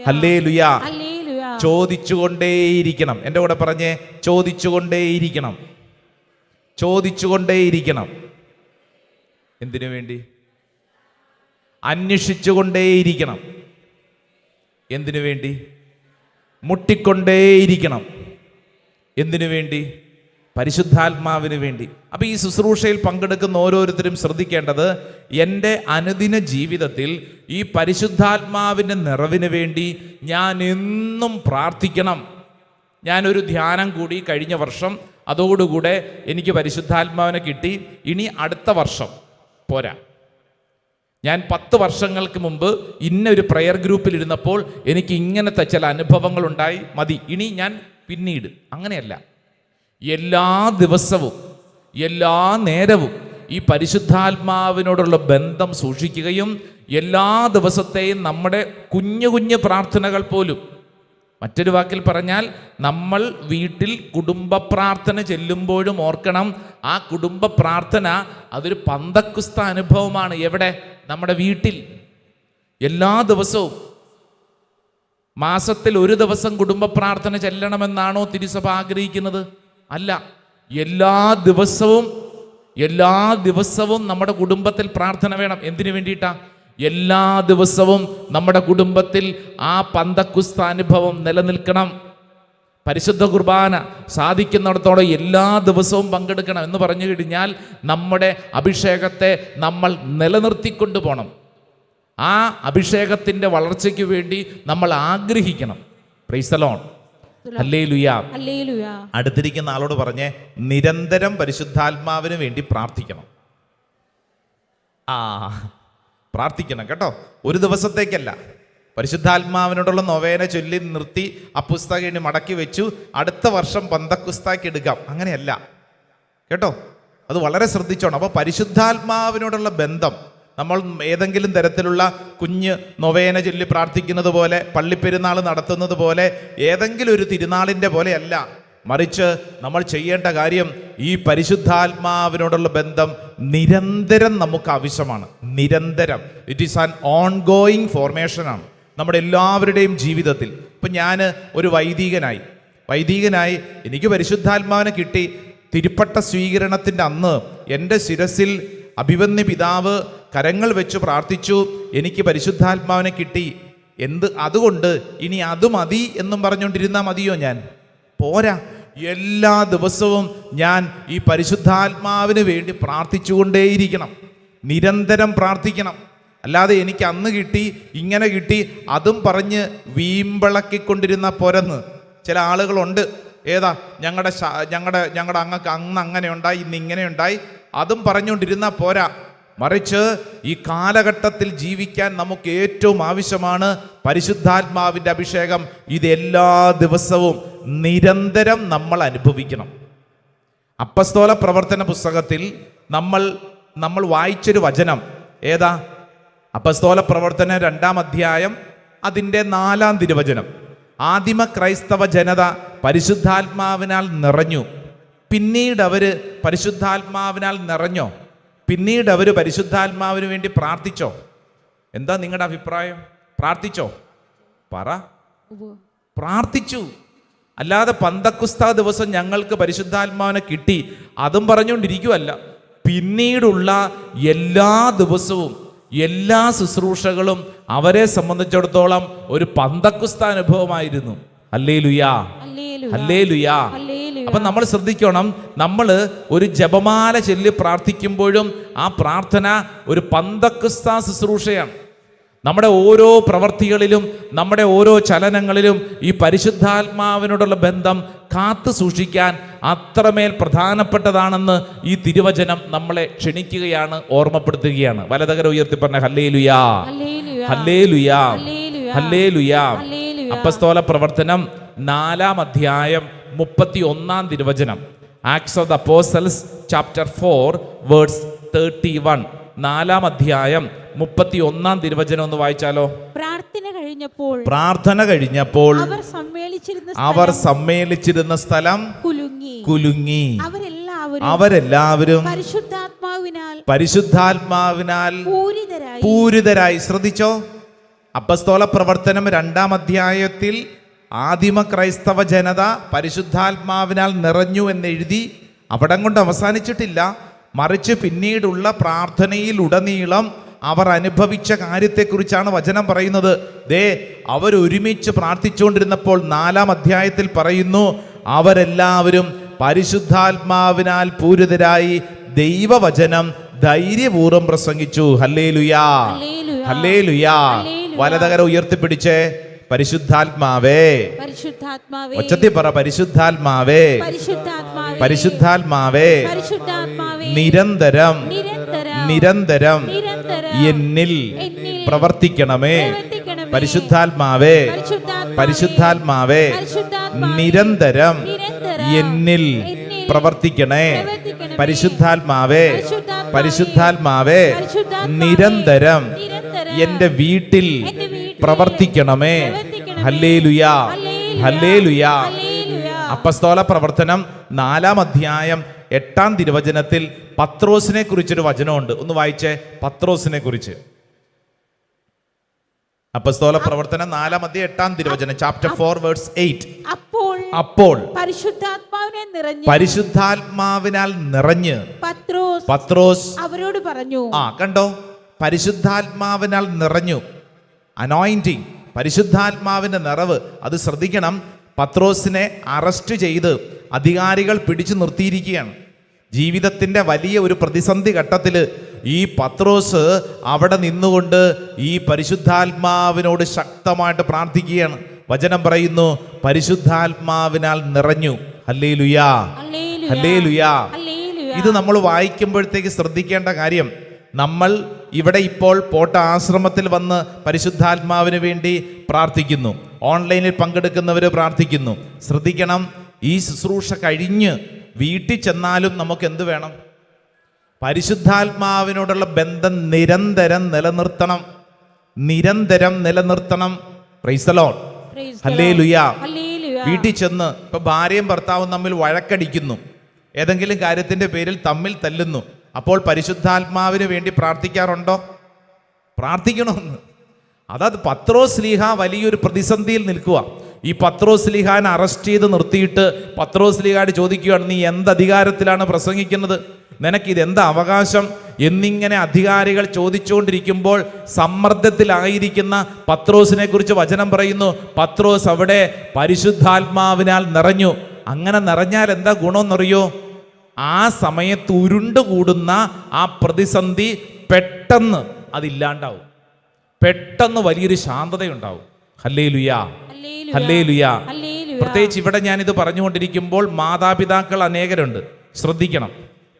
ഹല്ലേലൂയാ. ചോദിച്ചുകൊണ്ടേയിരിക്കണം. എൻ്റെ കൂടെ പറഞ്ഞേ, ചോദിച്ചുകൊണ്ടേയിരിക്കണം, ചോദിച്ചുകൊണ്ടേയിരിക്കണം. എന്തിനു വേണ്ടി? അന്വേഷിച്ചുകൊണ്ടേയിരിക്കണം. എന്തിനു വേണ്ടി? മുട്ടിക്കൊണ്ടേയിരിക്കണം. എന്തിനു വേണ്ടി? പരിശുദ്ധാത്മാവിന് വേണ്ടി. അപ്പം ഈ ശുശ്രൂഷയിൽ പങ്കെടുക്കുന്ന ഓരോരുത്തരും ശ്രദ്ധിക്കേണ്ടത്, എൻ്റെ അനുദിന ജീവിതത്തിൽ ഈ പരിശുദ്ധാത്മാവിൻ്റെ നിറവിന് വേണ്ടി ഞാൻ എന്നും പ്രാർത്ഥിക്കണം. ഞാനൊരു ധ്യാനം കൂടി കഴിഞ്ഞ വർഷം, അതോടുകൂടെ എനിക്ക് പരിശുദ്ധാത്മാവിനെ കിട്ടി. ഇനി അടുത്ത വർഷം പോരാ. ഞാൻ 10 വർഷങ്ങൾക്ക് മുമ്പ് ഇന്നൊരു പ്രയർ ഗ്രൂപ്പിൽ ഇരുന്നപ്പോൾ എനിക്ക് ഇങ്ങനത്തെ ചില അനുഭവങ്ങളുണ്ടായി, മതി, ഇനി ഞാൻ പിന്നീട്. അങ്ങനെയല്ല. എല്ലാ ദിവസവും എല്ലാ നേരവും ഈ പരിശുദ്ധാത്മാവിനോടുള്ള ബന്ധം സൂക്ഷിക്കുകയും എല്ലാ ദിവസത്തെയും നമ്മുടെ കുഞ്ഞു കുഞ്ഞു പ്രാർത്ഥനകൾ പോലും, മറ്റൊരു വാക്കിൽ പറഞ്ഞാൽ, നമ്മൾ വീട്ടിൽ കുടുംബ പ്രാർത്ഥന ചെല്ലുമ്പോഴും ഓർക്കണം, ആ കുടുംബ പ്രാർത്ഥന അതൊരു പന്തക്കുസ്ത അനുഭവമാണ്. എവിടെ? നമ്മുടെ വീട്ടിൽ. എല്ലാ ദിവസവും. മാസത്തിൽ ഒരു ദിവസം കുടുംബ പ്രാർത്ഥന ചെല്ലണമെന്നാണോ തിരുസഭ ആഗ്രഹിക്കുന്നത്? അല്ല. എല്ലാ ദിവസവും നമ്മുടെ കുടുംബത്തിൽ പ്രാർത്ഥന വേണം. എന്തിനു വേണ്ടിയിട്ടാ? എല്ലാ ദിവസവും നമ്മുടെ കുടുംബത്തിൽ ആ പന്തക്കുസ്ത അനുഭവം നിലനിൽക്കണം. പരിശുദ്ധ കുർബാന സാധിക്കുന്നിടത്തോടെ എല്ലാ ദിവസവും പങ്കെടുക്കണം എന്ന് പറഞ്ഞു കഴിഞ്ഞാൽ നമ്മുടെ അഭിഷേകത്തെ നമ്മൾ നിലനിർത്തിക്കൊണ്ടു പോകണം. ആ അഭിഷേകത്തിൻ്റെ വളർച്ചയ്ക്ക് വേണ്ടി നമ്മൾ ആഗ്രഹിക്കണം. Praise the Lord. ഹല്ലേലൂയ. അടുത്തിരിക്കുന്ന ആളോട് പറഞ്ഞേ, നിരന്തരം പരിശുദ്ധാത്മാവിന് വേണ്ടി പ്രാർത്ഥിക്കണം. പ്രാർത്ഥിക്കണം കേട്ടോ. ഒരു ദിവസത്തേക്കല്ല. പരിശുദ്ധാത്മാവിനോടുള്ള നൊവേന ചൊല്ലി നിർത്തി ആ പുസ്തകം ഇനി മടക്കി വെച്ചു, അടുത്ത വർഷം പന്തക്കുസ്താക്കി എടുക്കാം, അങ്ങനെയല്ല കേട്ടോ. അത് വളരെ ശ്രദ്ധിച്ചോണം. അപ്പോൾ പരിശുദ്ധാത്മാവിനോടുള്ള ബന്ധം നമ്മൾ ഏതെങ്കിലും തരത്തിലുള്ള കുഞ്ഞ് നൊവേന ചൊല്ലി പ്രാർത്ഥിക്കുന്നത് പോലെ, പള്ളിപ്പെരുന്നാൾ നടത്തുന്നത് പോലെ, ഏതെങ്കിലും ഒരു തിരുനാളിൻ്റെ പോലെയല്ല. മറിച്ച് നമ്മൾ ചെയ്യേണ്ട കാര്യം ഈ പരിശുദ്ധാത്മാവിനോടുള്ള ബന്ധം നിരന്തരം നമുക്ക് ആവശ്യമാണ്. നിരന്തരം. It is an ongoing ഫോർമേഷനാണ് നമ്മുടെ എല്ലാവരുടെയും ജീവിതത്തിൽ. ഇപ്പം ഞാൻ ഒരു വൈദികനായി എനിക്ക് പരിശുദ്ധാത്മാവിനെ കിട്ടി. തിരുപ്പട്ട സ്വീകരണത്തിൻ്റെ അന്ന് എൻ്റെ ശിരസിൽ അഭിവന്യ പിതാവ് കരങ്ങൾ വെച്ച് പ്രാർത്ഥിച്ചു, എനിക്ക് പരിശുദ്ധാത്മാവിനെ കിട്ടി. അതുകൊണ്ട് ഇനി അത് മതി എന്നും പറഞ്ഞുകൊണ്ടിരുന്നാൽ മതിയോ? ഞാൻ പോരാ. എല്ലാ ദിവസവും ഞാൻ ഈ പരിശുദ്ധാത്മാവിന് വേണ്ടി പ്രാർത്ഥിച്ചുകൊണ്ടേയിരിക്കണം. നിരന്തരം പ്രാർത്ഥിക്കണം. അല്ലാതെ എനിക്ക് അന്ന് കിട്ടി, ഇങ്ങനെ കിട്ടി, അതും പറഞ്ഞ് വീമ്പിളക്കിക്കൊണ്ടിരുന്ന പോരെന്ന് ചില ആളുകളുണ്ട്. ഏതാ? ഞങ്ങളുടെ അങ്ങക്ക് അന്ന് അങ്ങനെ ഉണ്ടായി, ഇന്ന് ഇങ്ങനെ ഉണ്ടായി, അതും പറഞ്ഞുകൊണ്ടിരുന്നാൽ പോരാ. മറിച്ച് ഈ കാലഘട്ടത്തിൽ ജീവിക്കാൻ നമുക്ക് ഏറ്റവും ആവശ്യമാണ് പരിശുദ്ധാത്മാവിൻ്റെ അഭിഷേകം. ഇത് എല്ലാ ദിവസവും നിരന്തരം നമ്മൾ അനുഭവിക്കണം. അപ്പസ്തോല പ്രവർത്തന പുസ്തകത്തിൽ നമ്മൾ വായിച്ചൊരു വചനം ഏതാ? അപ്പസ്തോല പ്രവർത്തന 2-ാം അധ്യായം അതിൻ്റെ 4-ാം തിരുവചനം. ആദിമ ക്രൈസ്തവ ജനത പരിശുദ്ധാത്മാവിനാൽ നിറഞ്ഞു. പിന്നീട് അവർ പരിശുദ്ധാത്മാവിനാൽ നിറഞ്ഞോ? പിന്നീട് അവർ പരിശുദ്ധാത്മാവിന് വേണ്ടി പ്രാർത്ഥിച്ചോ? എന്താ നിങ്ങളുടെ അഭിപ്രായം? പ്രാർത്ഥിച്ചോ? പറ. പ്രാർത്ഥിച്ചു. അല്ലാതെ പന്തക്കുസ്ത ദിവസം ഞങ്ങൾക്ക് പരിശുദ്ധാത്മാവിനെ കിട്ടി അതും പറഞ്ഞുകൊണ്ടിരിക്കുവല്ല. പിന്നീടുള്ള എല്ലാ ദിവസവും എല്ലാ ശുശ്രൂഷകളും അവരെ സംബന്ധിച്ചിടത്തോളം ഒരു പന്തക്കുസ്ത അനുഭവമായിരുന്നു. ഹല്ലേലൂയാ, ഹല്ലേലൂയാ. അപ്പൊ നമ്മൾ ശ്രദ്ധിക്കണം, നമ്മൾ ഒരു ജപമാല ചൊല്ലി പ്രാർത്ഥിക്കുമ്പോഴും ആ പ്രാർത്ഥന ഒരു പന്തക്കുസ്ത ശുശ്രൂഷയാണ്. നമ്മുടെ ഓരോ പ്രവർത്തികളിലും നമ്മുടെ ഓരോ ചലനങ്ങളിലും ഈ പരിശുദ്ധാത്മാവിനോടുള്ള ബന്ധം കാത്തു സൂക്ഷിക്കാൻ അത്രമേൽ പ്രധാനപ്പെട്ടതാണെന്ന് ഈ തിരുവചനം നമ്മളെ ക്ഷണിക്കുകയാണ്, ഓർമ്മപ്പെടുത്തുകയാണ്. വലതുകര ഉയർത്തി പറഞ്ഞ ഹല്ലേലൂയാ, ഹല്ലേലൂയാ, ഹല്ലേലൂയാ. അപ്പസ്തോല പ്രവർത്തനം 4-ാം അധ്യായം 31-ാം തിരുവചനം. Acts of the Apostles chapter 4 verse 31. 4-ാം അധ്യായം 31-ാം തിരുവചനം ഒന്ന് വായിച്ചാലോ? പ്രാർത്ഥന കഴിഞ്ഞപ്പോൾ അവർ സമ്മേളിച്ചിരുന്ന സ്ഥലം കുലുങ്ങി. അവരെല്ലാവരും പരിശുദ്ധാത്മാവിനാൽ പൂരിതരായി. ശ്രദ്ധിച്ചോ? അപ്പസ്തോല പ്രവർത്തനം 2-ാം അധ്യായത്തിൽ ആദിമ ക്രൈസ്തവ ജനത പരിശുദ്ധാത്മാവിനാൽ നിറഞ്ഞു എന്നെഴുതി അവിടം കൊണ്ട് അവസാനിച്ചിട്ടില്ല. മറിച്ച് പിന്നീടുള്ള പ്രാർത്ഥനയിലുടനീളം അവർ അനുഭവിച്ച കാര്യത്തെക്കുറിച്ചാണ് വചനം പറയുന്നത്. ദേ, അവരൊരുമിച്ച് പ്രാർത്ഥിച്ചുകൊണ്ടിരുന്നപ്പോൾ 4-ാം അധ്യായത്തിൽ പറയുന്നു, അവരെല്ലാവരും പരിശുദ്ധാത്മാവിനാൽ പൂരിതരായി ദൈവവചനം ധൈര്യപൂർവ്വം പ്രസംഗിച്ചു. ഹല്ലേലൂയാ, ഹല്ലേലൂയാ. വലതുകരം ഉയർത്തിപ്പിടിച്ചേ. പരിശുദ്ധാത്മാവേ, പരിശുദ്ധാത്മാവേ, ഒച്ചത്തിൽ പറ, പരിശുദ്ധാത്മാവേ, പരിശുദ്ധാത്മാവേ, പരിശുദ്ധാത്മാവേ, പരിശുദ്ധാത്മാവേ, നിരന്തരം നിരന്തരം നിരന്തരം നിരന്തരം എന്നിൽ എന്നിൽ പ്രവർത്തിക്കണമേ. പ്രവർത്തിക്കണമേ. പരിശുദ്ധാത്മാവേ, പരിശുദ്ധാത്മാവേ, നിരന്തരം എന്നിൽ പ്രവർത്തിക്കണേ. പരിശുദ്ധാത്മാവേ, പരിശുദ്ധാത്മാവേ, നിരന്തരം എന്റെ വീട്ടിൽ പ്രവർത്തിക്കണമേ. ഹല്ലേലൂയാ, ഹല്ലേലൂയാ. അപ്പസ്തോല പ്രവർത്തനം 4-ാം അധ്യായം 8-ാം തിരുവചനത്തിൽ പത്രോസിനെ കുറിച്ചൊരു വചനമുണ്ട്. ഒന്ന് വായിച്ചേ, പത്രോസിനെ കുറിച്ച്. അപ്പസ്തോല പ്രവർത്തനം 4-ാം അധ്യായം 8-ാം തിരുവചനം, ചാപ്റ്റർ 4 വേഴ്സ് 8. അപ്പോൾ പരിശുദ്ധാത്മാവിനാൽ നിറഞ്ഞ് പത്രോസ് അവരോട് പറഞ്ഞു. കണ്ടോ, പരിശുദ്ധാത്മാവിനാൽ നിറഞ്ഞു. അനോയിന്റിങ്, പരിശുദ്ധാത്മാവിന്റെ നിറവ്. അത് ശ്രദ്ധിക്കണം. പത്രോസിനെ അറസ്റ്റ് ചെയ്ത് അധികാരികൾ പിടിച്ചു നിർത്തിയിരിക്കുകയാണ്. ജീവിതത്തിന്റെ വലിയ ഒരു പ്രതിസന്ധി ഘട്ടത്തിൽ ഈ പത്രോസ് അവിടെ നിന്നുകൊണ്ട് ഈ പരിശുദ്ധാത്മാവിനോട് ശക്തമായിട്ട് പ്രാർത്ഥിക്കുകയാണ്. വചനം പറയുന്നു, പരിശുദ്ധാത്മാവിനാൽ നിറഞ്ഞു. ഹല്ലേലൂയാ, ഹല്ലേലൂയാ. ഇത് നമ്മൾ വായിക്കുമ്പോഴത്തേക്ക് ശ്രദ്ധിക്കേണ്ട കാര്യം, നമ്മൾ ഇവിടെ ഇപ്പോൾ പോട്ട ആശ്രമത്തിൽ വന്ന് പരിശുദ്ധാത്മാവിന് വേണ്ടി പ്രാർത്ഥിക്കുന്നു, ഓൺലൈനിൽ പങ്കെടുക്കുന്നവർ പ്രാർത്ഥിക്കുന്നു. ശ്രദ്ധിക്കണം, ഈ ശുശ്രൂഷ കഴിഞ്ഞ് വീട്ടിൽ ചെന്നാലും നമുക്ക് എന്ത് വേണം? പരിശുദ്ധാത്മാവിനോടുള്ള ബന്ധം നിരന്തരം നിലനിർത്തണം, നിരന്തരം നിലനിർത്തണം. പ്രൈസ് ദി ലോർഡ്, ഹല്ലേലൂയാ. വീട്ടിൽ ചെന്ന് ഇപ്പൊ ഭാര്യയും ഭർത്താവും തമ്മിൽ വഴക്കടിക്കുന്നു, ഏതെങ്കിലും കാര്യത്തിന്റെ പേരിൽ തമ്മിൽ തല്ലുന്നു. അപ്പോൾ പരിശുദ്ധാത്മാവിന് വേണ്ടി പ്രാർത്ഥിക്കാറുണ്ടോ? പ്രാർത്ഥിക്കണമെന്ന്. അതായത് പത്രോസ് ശ്ലീഹ വലിയൊരു പ്രതിസന്ധിയിൽ നിൽക്കുക. ഈ പത്രോസ് ശ്ലീഹാനെ അറസ്റ്റ് ചെയ്ത് നിർത്തിയിട്ട് പത്രോസ് ശ്ലീഹാട് ചോദിക്കുകയാണ്, നീ എന്ത് അധികാരത്തിലാണ് പ്രസംഗിക്കുന്നത്? നിനക്കിത് എന്താ അവകാശം? എന്നിങ്ങനെ അധികാരികൾ ചോദിച്ചുകൊണ്ടിരിക്കുമ്പോൾ സമ്മർദ്ദത്തിലായിരിക്കുന്ന പത്രോസിനെ കുറിച്ച് വചനം പറയുന്നു, പത്രോസ് അവിടെ പരിശുദ്ധാത്മാവിനാൽ നിറഞ്ഞു. അങ്ങനെ നിറഞ്ഞാൽ എന്താ ഗുണമെന്നറിയോ? ആ സമയത്ത് ഉരുണ്ടുകൂടുന്ന ആ പ്രതിസന്ധി പെട്ടെന്ന് അതില്ലാണ്ടാവും, പെട്ടെന്ന് വലിയൊരു ശാന്തതയുണ്ടാവും. ഹല്ലേലൂയാ, ഹല്ലേലൂയാ. പ്രത്യേകിച്ച് ഇവിടെ ഞാനിത് പറഞ്ഞുകൊണ്ടിരിക്കുമ്പോൾ മാതാപിതാക്കൾ അനേകരുണ്ട്, ശ്രദ്ധിക്കണം.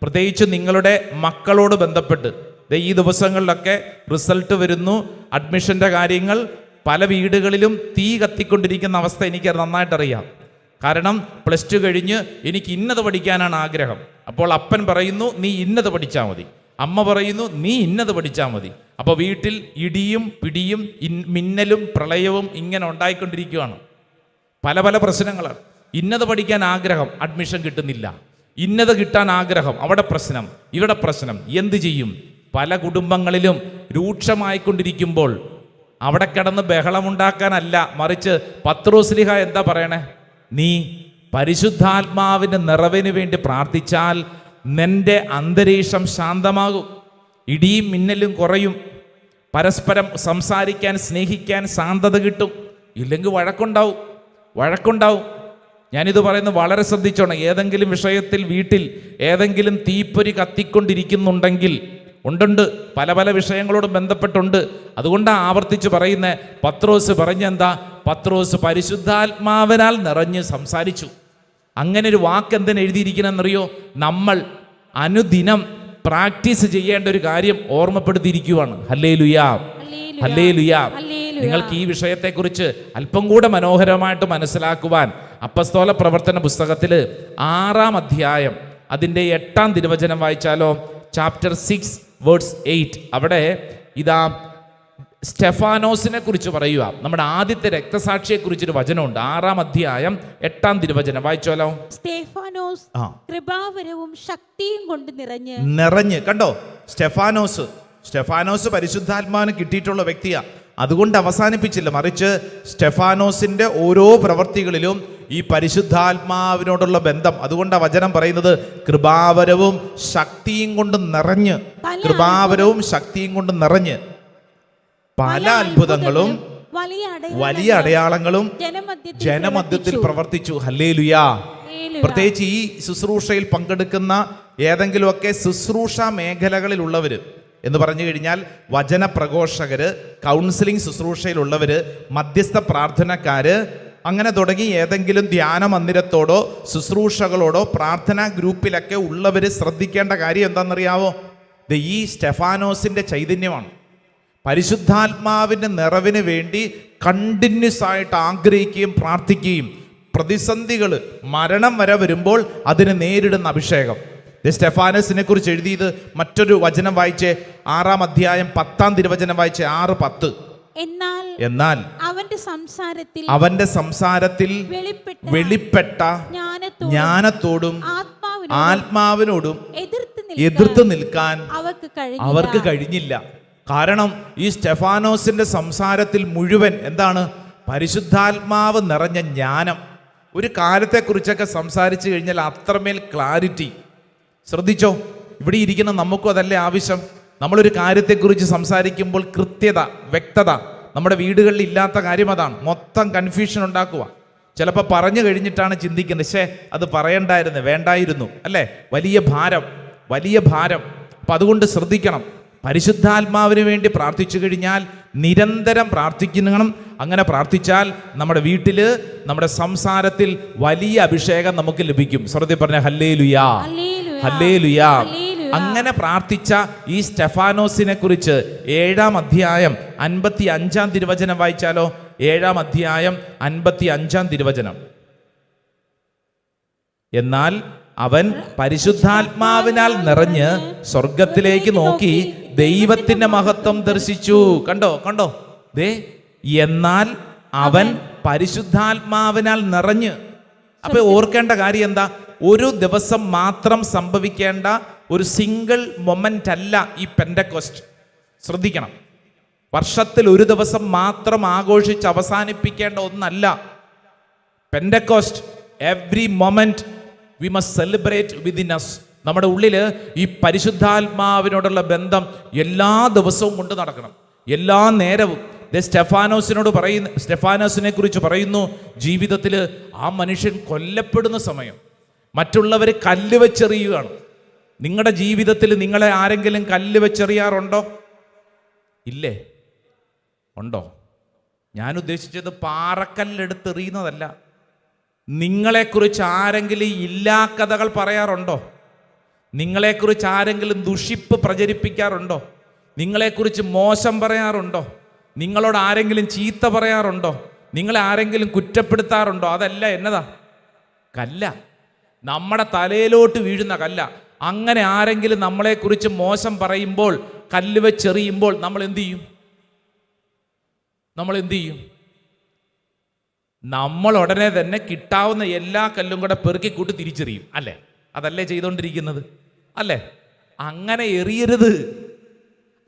പ്രത്യേകിച്ച് നിങ്ങളുടെ മക്കളോട് ബന്ധപ്പെട്ട് ഈ ദിവസങ്ങളിലൊക്കെ റിസൾട്ട് വരുന്നു, അഡ്മിഷൻ്റെ കാര്യങ്ങൾ, പല വീടുകളിലും തീ കത്തിക്കൊണ്ടിരിക്കുന്ന അവസ്ഥ എനിക്ക് നന്നായിട്ടറിയാം. കാരണം +2 കഴിഞ്ഞ് എനിക്ക് ഇന്നത് പഠിക്കാനാണ് ആഗ്രഹം. അപ്പോൾ അപ്പൻ പറയുന്നു നീ ഇന്നത് പഠിച്ചാൽ മതി, അമ്മ പറയുന്നു നീ ഇന്നത് പഠിച്ചാൽ മതി. അപ്പോൾ വീട്ടിൽ ഇടിയും പിടിയും മിന്നലും പ്രളയവും ഇങ്ങനെ ഉണ്ടായിക്കൊണ്ടിരിക്കുകയാണ്. പല പല പ്രശ്നങ്ങളാണ്. ഇന്നത് പഠിക്കാൻ ആഗ്രഹം, അഡ്മിഷൻ കിട്ടുന്നില്ല. ഇന്നത് കിട്ടാൻ ആഗ്രഹം, അവിടെ പ്രശ്നം, ഇവിടെ പ്രശ്നം. എന്ത് ചെയ്യും? പല കുടുംബങ്ങളിലും രൂക്ഷമായിക്കൊണ്ടിരിക്കുമ്പോൾ അവിടെ കിടന്ന് ബഹളമുണ്ടാക്കാനല്ല, മറിച്ച് പത്രോസ്ലിഹ എന്താ പറയണേ? നീ പരിശുദ്ധാത്മാവിൻ്റെ നിറവിന് വേണ്ടി പ്രാർത്ഥിച്ചാൽ നിന്റെ അന്തരീക്ഷം ശാന്തമാകും, ഇടിയും മിന്നലും കുറയും, പരസ്പരം സംസാരിക്കാൻ സ്നേഹിക്കാൻ ശാന്തത കിട്ടും. ഇല്ലെങ്കിൽ വഴക്കുണ്ടാവും. ഞാനിത് പറയുന്നത് വളരെ ശ്രദ്ധിച്ചോണം. ഏതെങ്കിലും വിഷയത്തിൽ വീട്ടിൽ ഏതെങ്കിലും തീപ്പൊരി കത്തിക്കൊണ്ടിരിക്കുന്നുണ്ടെങ്കിൽ, ഉണ്ടുണ്ട്, പല പല വിഷയങ്ങളോട് ബന്ധപ്പെട്ടുണ്ട്. അതുകൊണ്ടാണ് ആവർത്തിച്ച് പറയുന്നത്. പത്രോസ് പറഞ്ഞെന്താ? പത്രോസ് പരിശുദ്ധാത്മാവിനാൽ നിറഞ്ഞ് സംസാരിച്ചു. അങ്ങനെ ഒരു വാക്ക് എന്തിന് എഴുതിയിരിക്കണമെന്നറിയോ? നമ്മൾ അനുദിനം പ്രാക്ടീസ് ചെയ്യേണ്ട ഒരു കാര്യം ഓർമ്മപ്പെടുത്തിയിരിക്കുവാണ്. ഹല്ലേലൂയാ, ഹല്ലേലൂയാ. നിങ്ങൾക്ക് ഈ വിഷയത്തെക്കുറിച്ച് അല്പം കൂടെ മനോഹരമായിട്ട് മനസ്സിലാക്കുവാൻ അപ്പസ്തോല പ്രവർത്തന പുസ്തകത്തിൽ 6-ാം അധ്യായം അതിൻ്റെ 8-ാം തിരുവചനം വായിച്ചാലോ? Chapter 6 verse 8. അവിടെ ഇതാ സ്റ്റെഫാനോസിനെ കുറിച്ച് പറയുക. നമ്മുടെ ആദ്യത്തെ രക്തസാക്ഷിയെ കുറിച്ചൊരു വചനമുണ്ട്. 6-ാം അധ്യായം 8-ാം തിരുവചനം വായിച്ചോലോ? സ്റ്റെഫാനോസ് കൃപാവരവും ശക്തിയും കൊണ്ട് നിറഞ്ഞ്. കണ്ടോ? സ്റ്റെഫാനോസ് പരിശുദ്ധാത്മാവിന് കിട്ടിയിട്ടുള്ള വ്യക്തിയാ. അതുകൊണ്ട് അവസാനിപ്പിച്ചില്ല, മറിച്ച് സ്റ്റെഫാനോസിന്റെ ഓരോ പ്രവർത്തികളിലും ഈ പരിശുദ്ധാത്മാവിനോടുള്ള ബന്ധം. അതുകൊണ്ടാണ് വചനം പറയുന്നത് കൃപാവരവും ശക്തിയും കൊണ്ട് നിറഞ്ഞ്, കൃപാവരവും ശക്തിയും കൊണ്ട് നിറഞ്ഞ് പല അത്ഭുതങ്ങളും വലിയ അടയാളങ്ങളും ജനമധ്യത്തിൽ പ്രവർത്തിച്ചു. ഹല്ലേലൂയാ. പ്രത്യേകിച്ച് ഈ ശുശ്രൂഷയിൽ പങ്കെടുക്കുന്ന ഏതെങ്കിലുമൊക്കെ ശുശ്രൂഷ മേഖലകളിലുള്ളവർ എന്ന് പറഞ്ഞു കഴിഞ്ഞാൽ വചന പ്രഘോഷകര്, കൗൺസിലിംഗ് ശുശ്രൂഷയിലുള്ളവര്, മധ്യസ്ഥ പ്രാർത്ഥനക്കാര്, അങ്ങനെ തുടങ്ങി ഏതെങ്കിലും ധ്യാന മന്ദിരത്തോടോ ശുശ്രൂഷകളോടോ പ്രാർത്ഥനാ ഗ്രൂപ്പിലൊക്കെ ഉള്ളവർ ശ്രദ്ധിക്കേണ്ട കാര്യം എന്താണെന്നറിയാവോ? ഇത് ഈ സ്റ്റെഫാനോസിന്റെ ചൈതന്യമാണ്. പരിശുദ്ധാത്മാവിൻ്റെ നിറവിന് വേണ്ടി കണ്ടിന്യൂസ് ആയിട്ട് ആഗ്രഹിക്കുകയും പ്രാർത്ഥിക്കുകയും പ്രതിസന്ധികൾ മരണം വരെ വരുമ്പോൾ അതിനെ നേരിടുന്ന അഭിഷേകം. സ്റ്റെഫാനസിനെ കുറിച്ച് എഴുതിയത് മറ്റൊരു വചനം വായിച്ചേ, 6-ാം അധ്യായം 10-ാം തിരുവചനം വായിച്ചേ, 6:10. എന്നാൽ അവന്റെ സംസാരത്തിൽ വെളിപ്പെട്ട ജ്ഞാനത്തോടും ആത്മാവിനോടും എതിർത്ത് നിൽക്കാൻ അവർക്ക് കഴിഞ്ഞില്ല. കാരണം ഈ സ്റ്റെഫാനോസിന്റെ സംസാരത്തിൽ മുഴുവൻ എന്താണ്? പരിശുദ്ധാത്മാവ് നിറഞ്ഞ ജ്ഞാനം. ഒരു കാര്യത്തെക്കുറിച്ചൊക്കെ സംസാരിച്ചു കഴിഞ്ഞാൽ അത്രമേൽ ക്ലാരിറ്റി. ശ്രദ്ധിച്ചോ, ഇവിടെ ഇരിക്കുന്ന നമുക്കും അതല്ലേ ആവശ്യം? നമ്മളൊരു കാര്യത്തെക്കുറിച്ച് സംസാരിക്കുമ്പോൾ കൃത്യത, വ്യക്തത. നമ്മുടെ വീടുകളിൽ ഇല്ലാത്ത കാര്യം അതാണ്. മൊത്തം കൺഫ്യൂഷൻ ഉണ്ടാക്കുക. ചിലപ്പോൾ പറഞ്ഞു കഴിഞ്ഞിട്ടാണ് ചിന്തിക്കുന്നത്, ശേ അത് പറയണ്ടായിരുന്നു, വേണ്ടായിരുന്നു, അല്ലേ? വലിയ ഭാരം. അപ്പം അതുകൊണ്ട് ശ്രദ്ധിക്കണം. പരിശുദ്ധാത്മാവിന് വേണ്ടി പ്രാർത്ഥിച്ചു കഴിഞ്ഞാൽ നിരന്തരം പ്രാർത്ഥിക്കണം. അങ്ങനെ പ്രാർത്ഥിച്ചാൽ നമ്മുടെ വീട്ടിൽ, നമ്മുടെ സംസാരത്തിൽ വലിയ അഭിഷേകം നമുക്ക് ലഭിക്കും. ശ്രദ്ധ പറഞ്ഞ ഹല്ലേലൂയാ, ഹല്ലേലൂയാ. അങ്ങനെ പ്രാർത്ഥിച്ച ഈ സ്റ്റെഫാനോസിനെ കുറിച്ച് 7-ാം അധ്യായം 55-ാം തിരുവചനം വായിച്ചാലോ? 7-ാം അധ്യായം 55-ാം തിരുവചനം. എന്നാൽ അവൻ പരിശുദ്ധാത്മാവിനാൽ നിറഞ്ഞ് സ്വർഗത്തിലേക്ക് നോക്കി ദൈവത്തിന്റെ മഹത്വം ദർശിച്ചു. കണ്ടോ ദേ, എന്നാൽ അവൻ പരിശുദ്ധാത്മാവിനാൽ നിറഞ്ഞ്. അപ്പൊ ഓർക്കേണ്ട കാര്യം എന്താ? ഒരു ദിവസം മാത്രം സംഭവിക്കേണ്ട ഒരു സിംഗിൾ മൊമെന്റ് അല്ല ഈ പെന്തക്കോസ്റ്റ്. ശ്രദ്ധിക്കണം. വർഷത്തിൽ ഒരു ദിവസം മാത്രം ആഘോഷിച്ച് അവസാനിപ്പിക്കേണ്ട ഒന്നല്ല Pentecost. Every moment we must celebrate within us. നമ്മുടെ ഉള്ളിൽ ഈ പരിശുദ്ധാത്മാവിനോടുള്ള ബന്ധം എല്ലാ ദിവസവും കൊണ്ട് നടക്കണം, എല്ലാ നേരവും. സ്റ്റെഫാനോസിനെ കുറിച്ച് പറയുന്നു, ജീവിതത്തിൽ ആ മനുഷ്യൻ കൊല്ലപ്പെടുന്ന സമയം മറ്റുള്ളവർ കല്ല് വെച്ചെറിയുകയാണ്. നിങ്ങളുടെ ജീവിതത്തിൽ നിങ്ങളെ ആരെങ്കിലും കല്ല് വെച്ചെറിയാറുണ്ടോ? ഇല്ലേ? ഉണ്ടോ? ഞാൻ ഉദ്ദേശിച്ചത് പാറക്കല്ലെടുത്തെറിയുന്നതല്ല. നിങ്ങളെക്കുറിച്ച് ആരെങ്കിലും ഇല്ലാ കഥകൾ പറയാറുണ്ടോ? നിങ്ങളെക്കുറിച്ച് ആരെങ്കിലും ദുഷിപ്പ് പ്രചരിപ്പിക്കാറുണ്ടോ? നിങ്ങളെക്കുറിച്ച് മോശം പറയാറുണ്ടോ? നിങ്ങളോട് ആരെങ്കിലും ചീത്ത പറയാറുണ്ടോ? നിങ്ങളെ ആരെങ്കിലും കുറ്റപ്പെടുത്താറുണ്ടോ? അതല്ല, എന്നതാ? കല്ല. നമ്മുടെ തലയിലോട്ട് വീഴുന്ന കല്ല. അങ്ങനെ ആരെങ്കിലും നമ്മളെക്കുറിച്ച് മോശം പറയുമ്പോൾ, കല്ല് വെച്ചെറിയുമ്പോൾ നമ്മൾ എന്ത് ചെയ്യും? നമ്മൾ ഉടനെ തന്നെ കിട്ടാവുന്ന എല്ലാ കല്ലും കൂടെ പെറുക്കിക്കൂട്ടി തിരിച്ചെറിയും, അല്ലേ? അതല്ലേ ചെയ്തുകൊണ്ടിരിക്കുന്നത്, അല്ലേ? അങ്ങനെ എറിയരുത്.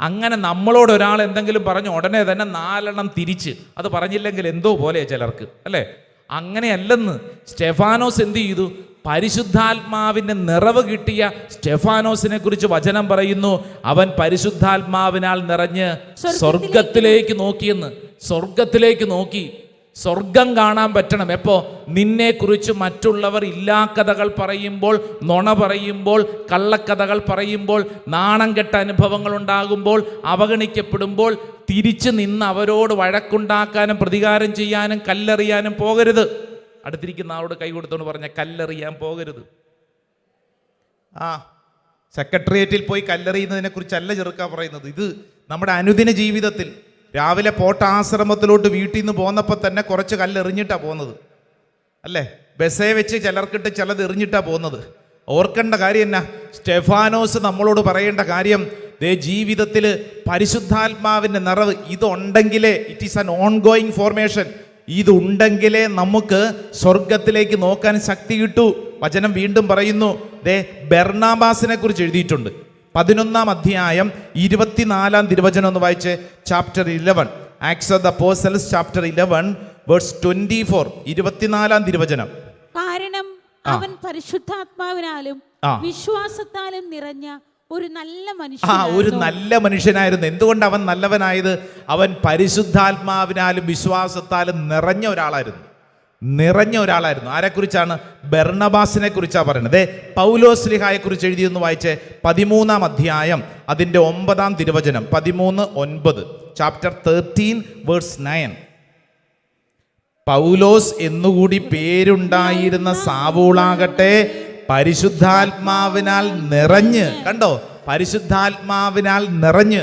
അങ്ങനെ നമ്മളോട് ഒരാൾ എന്തെങ്കിലും പറഞ്ഞു ഉടനെ തന്നെ 4 തിരിച്ച്, അത് പറഞ്ഞില്ലെങ്കിൽ എന്തോ പോലെ ചിലർക്ക്, അല്ലേ? അങ്ങനെയല്ലെന്ന്. സ്റ്റെഫാനോസ് എന്ത് ചെയ്തു? പരിശുദ്ധാത്മാവിൻ്റെ നിറവ് കിട്ടിയ സ്റ്റെഫാനോസിനെ കുറിച്ച് വചനം പറയുന്നു, അവൻ പരിശുദ്ധാത്മാവിനാൽ നിറഞ്ഞ് സ്വർഗത്തിലേക്ക് നോക്കിയെന്ന്. സ്വർഗത്തിലേക്ക് നോക്കി. സ്വർഗം കാണാൻ പറ്റണം. എപ്പോ? നിന്നെക്കുറിച്ച് മറ്റുള്ളവർ ഇല്ലാ കഥകൾ പറയുമ്പോൾ, നുണ പറയുമ്പോൾ, കള്ളക്കഥകൾ പറയുമ്പോൾ, നാണം കെട്ട അനുഭവങ്ങൾ ഉണ്ടാകുമ്പോൾ, അവഗണിക്കപ്പെടുമ്പോൾ തിരിച്ചു നിന്ന് അവരോട് വഴക്കുണ്ടാക്കാനും പ്രതികാരം ചെയ്യാനും കല്ലെറിയാനും പോകരുത്. അടുത്തിരിക്കുന്ന ആളോട് കൈ കൊടുത്തോണ്ട് പറഞ്ഞ കല്ലെറിയാൻ പോകരുത്. സെക്രട്ടേറിയറ്റിൽ പോയി കല്ലെറിയുന്നതിനെ കുറിച്ചല്ല ചെറുക്കാൻ പറയുന്നത്. ഇത് നമ്മുടെ അനുദിന ജീവിതത്തിൽ രാവിലെ പോട്ടാശ്രമത്തിലോട്ട് വീട്ടിൽ നിന്ന് പോന്നപ്പോൾ തന്നെ കുറച്ച് കല്ലെറിഞ്ഞിട്ടാണ് പോകുന്നത്, അല്ലേ? ബസ്സേ വെച്ച് ചിലർക്കിട്ട് ചിലത് എറിഞ്ഞിട്ടാണ് പോകുന്നത്. ഓർക്കേണ്ട കാര്യം എന്നാ? സ്റ്റെഫാനോസ് നമ്മളോട് പറയേണ്ട കാര്യം, ജീവിതത്തിൽ പരിശുദ്ധാത്മാവിൻ്റെ നിറവ് ഇതുണ്ടെങ്കിലേ, it is an ongoing formation. ഇതുണ്ടെങ്കിലേ നമുക്ക് സ്വർഗത്തിലേക്ക് നോക്കാൻ ശക്തി കിട്ടൂ. വചനം വീണ്ടും പറയുന്നു, ബർണാബാസിനെ കുറിച്ച് എഴുതിയിട്ടുണ്ട്. 11-ാം അധ്യായം 24-ാം തിരുവചനം ഒന്ന് വായിച്ച്. Chapter 11, Acts of the Apostles chapter 11 verse 24, 24 തിരുവചനം. കാരണം അവൻ പരിശുദ്ധാത്മാവിനാലും വിശ്വാസത്താലും നിറഞ്ഞ ഒരു നല്ല ഒരു നല്ല മനുഷ്യനായിരുന്നു. എന്തുകൊണ്ട് അവൻ നല്ലവനായത്? അവൻ പരിശുദ്ധാത്മാവിനാലും വിശ്വാസത്താലും നിറഞ്ഞ ഒരാളായിരുന്നു. ആരെക്കുറിച്ചാണ്? ബർണബാസിനെ കുറിച്ചാണ് പറയുന്നത്. പൗലോസ് ശ്ലീഹായെ കുറിച്ച് എഴുതിയെന്ന് വായിച്ച് 13-ാം അധ്യായം അതിൻ്റെ 9-ാം തിരുവചനം, 13:9, ചാപ്റ്റർ 13 വേഴ്സ് 9. പൗലോസ് എന്നുകൂടി പേരുണ്ടായിരുന്ന സാവൂളാകട്ടെ പരിശുദ്ധാത്മാവിനാൽ നിറഞ്ഞ്, കണ്ടോ, പരിശുദ്ധാത്മാവിനാൽ നിറഞ്ഞ്.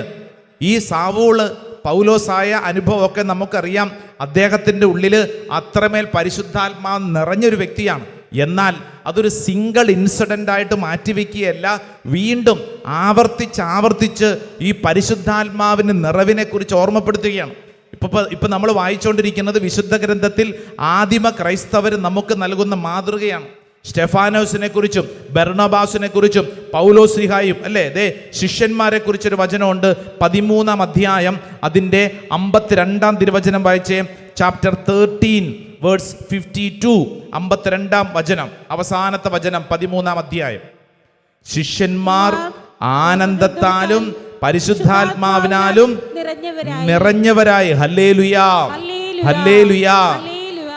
ഈ സാവൂള് പൗലോസായ അനുഭവമൊക്കെ നമുക്കറിയാം. അദ്ദേഹത്തിൻ്റെ ഉള്ളിൽ അത്രമേൽ പരിശുദ്ധാത്മാവ് നിറഞ്ഞൊരു വ്യക്തിയാണ്. എന്നാൽ അതൊരു സിംഗിൾ ഇൻസിഡൻ്റ് ആയിട്ട് മാറ്റിവെക്കുകയല്ല, വീണ്ടും ആവർത്തിച്ച് ഈ പരിശുദ്ധാത്മാവിൻ്റെ നിറവിനെ കുറിച്ച് ഓർമ്മപ്പെടുത്തുകയാണ്. ഇപ്പം നമ്മൾ വായിച്ചുകൊണ്ടിരിക്കുന്നത് വിശുദ്ധ ഗ്രന്ഥത്തിൽ ആദിമ ക്രൈസ്തവർ നമുക്ക് നൽകുന്ന മാതൃകയാണ്. സ്റ്റെഫാനോസിനെ കുറിച്ചും ബർണബാസിനെ കുറിച്ചും പൗലോസ് ശ്ലീഹായും അല്ലേ ശിഷ്യന്മാരെ കുറിച്ചൊരു വചനമുണ്ട്. 13-ാം അധ്യായം അതിൻ്റെ 52-ാം തിരുവചനം വായിച്ചേ. ചാപ്റ്റർ 13 വേഴ്സ് 52, 52-ാം വചനം, അവസാനത്തെ വചനം, 13-ാം അധ്യായം. ശിഷ്യന്മാർ ആനന്ദത്താലും പരിശുദ്ധാത്മാവിനാലും നിറഞ്ഞവരായി. ഹല്ലേലൂയാ, ഹല്ലേലൂയാ.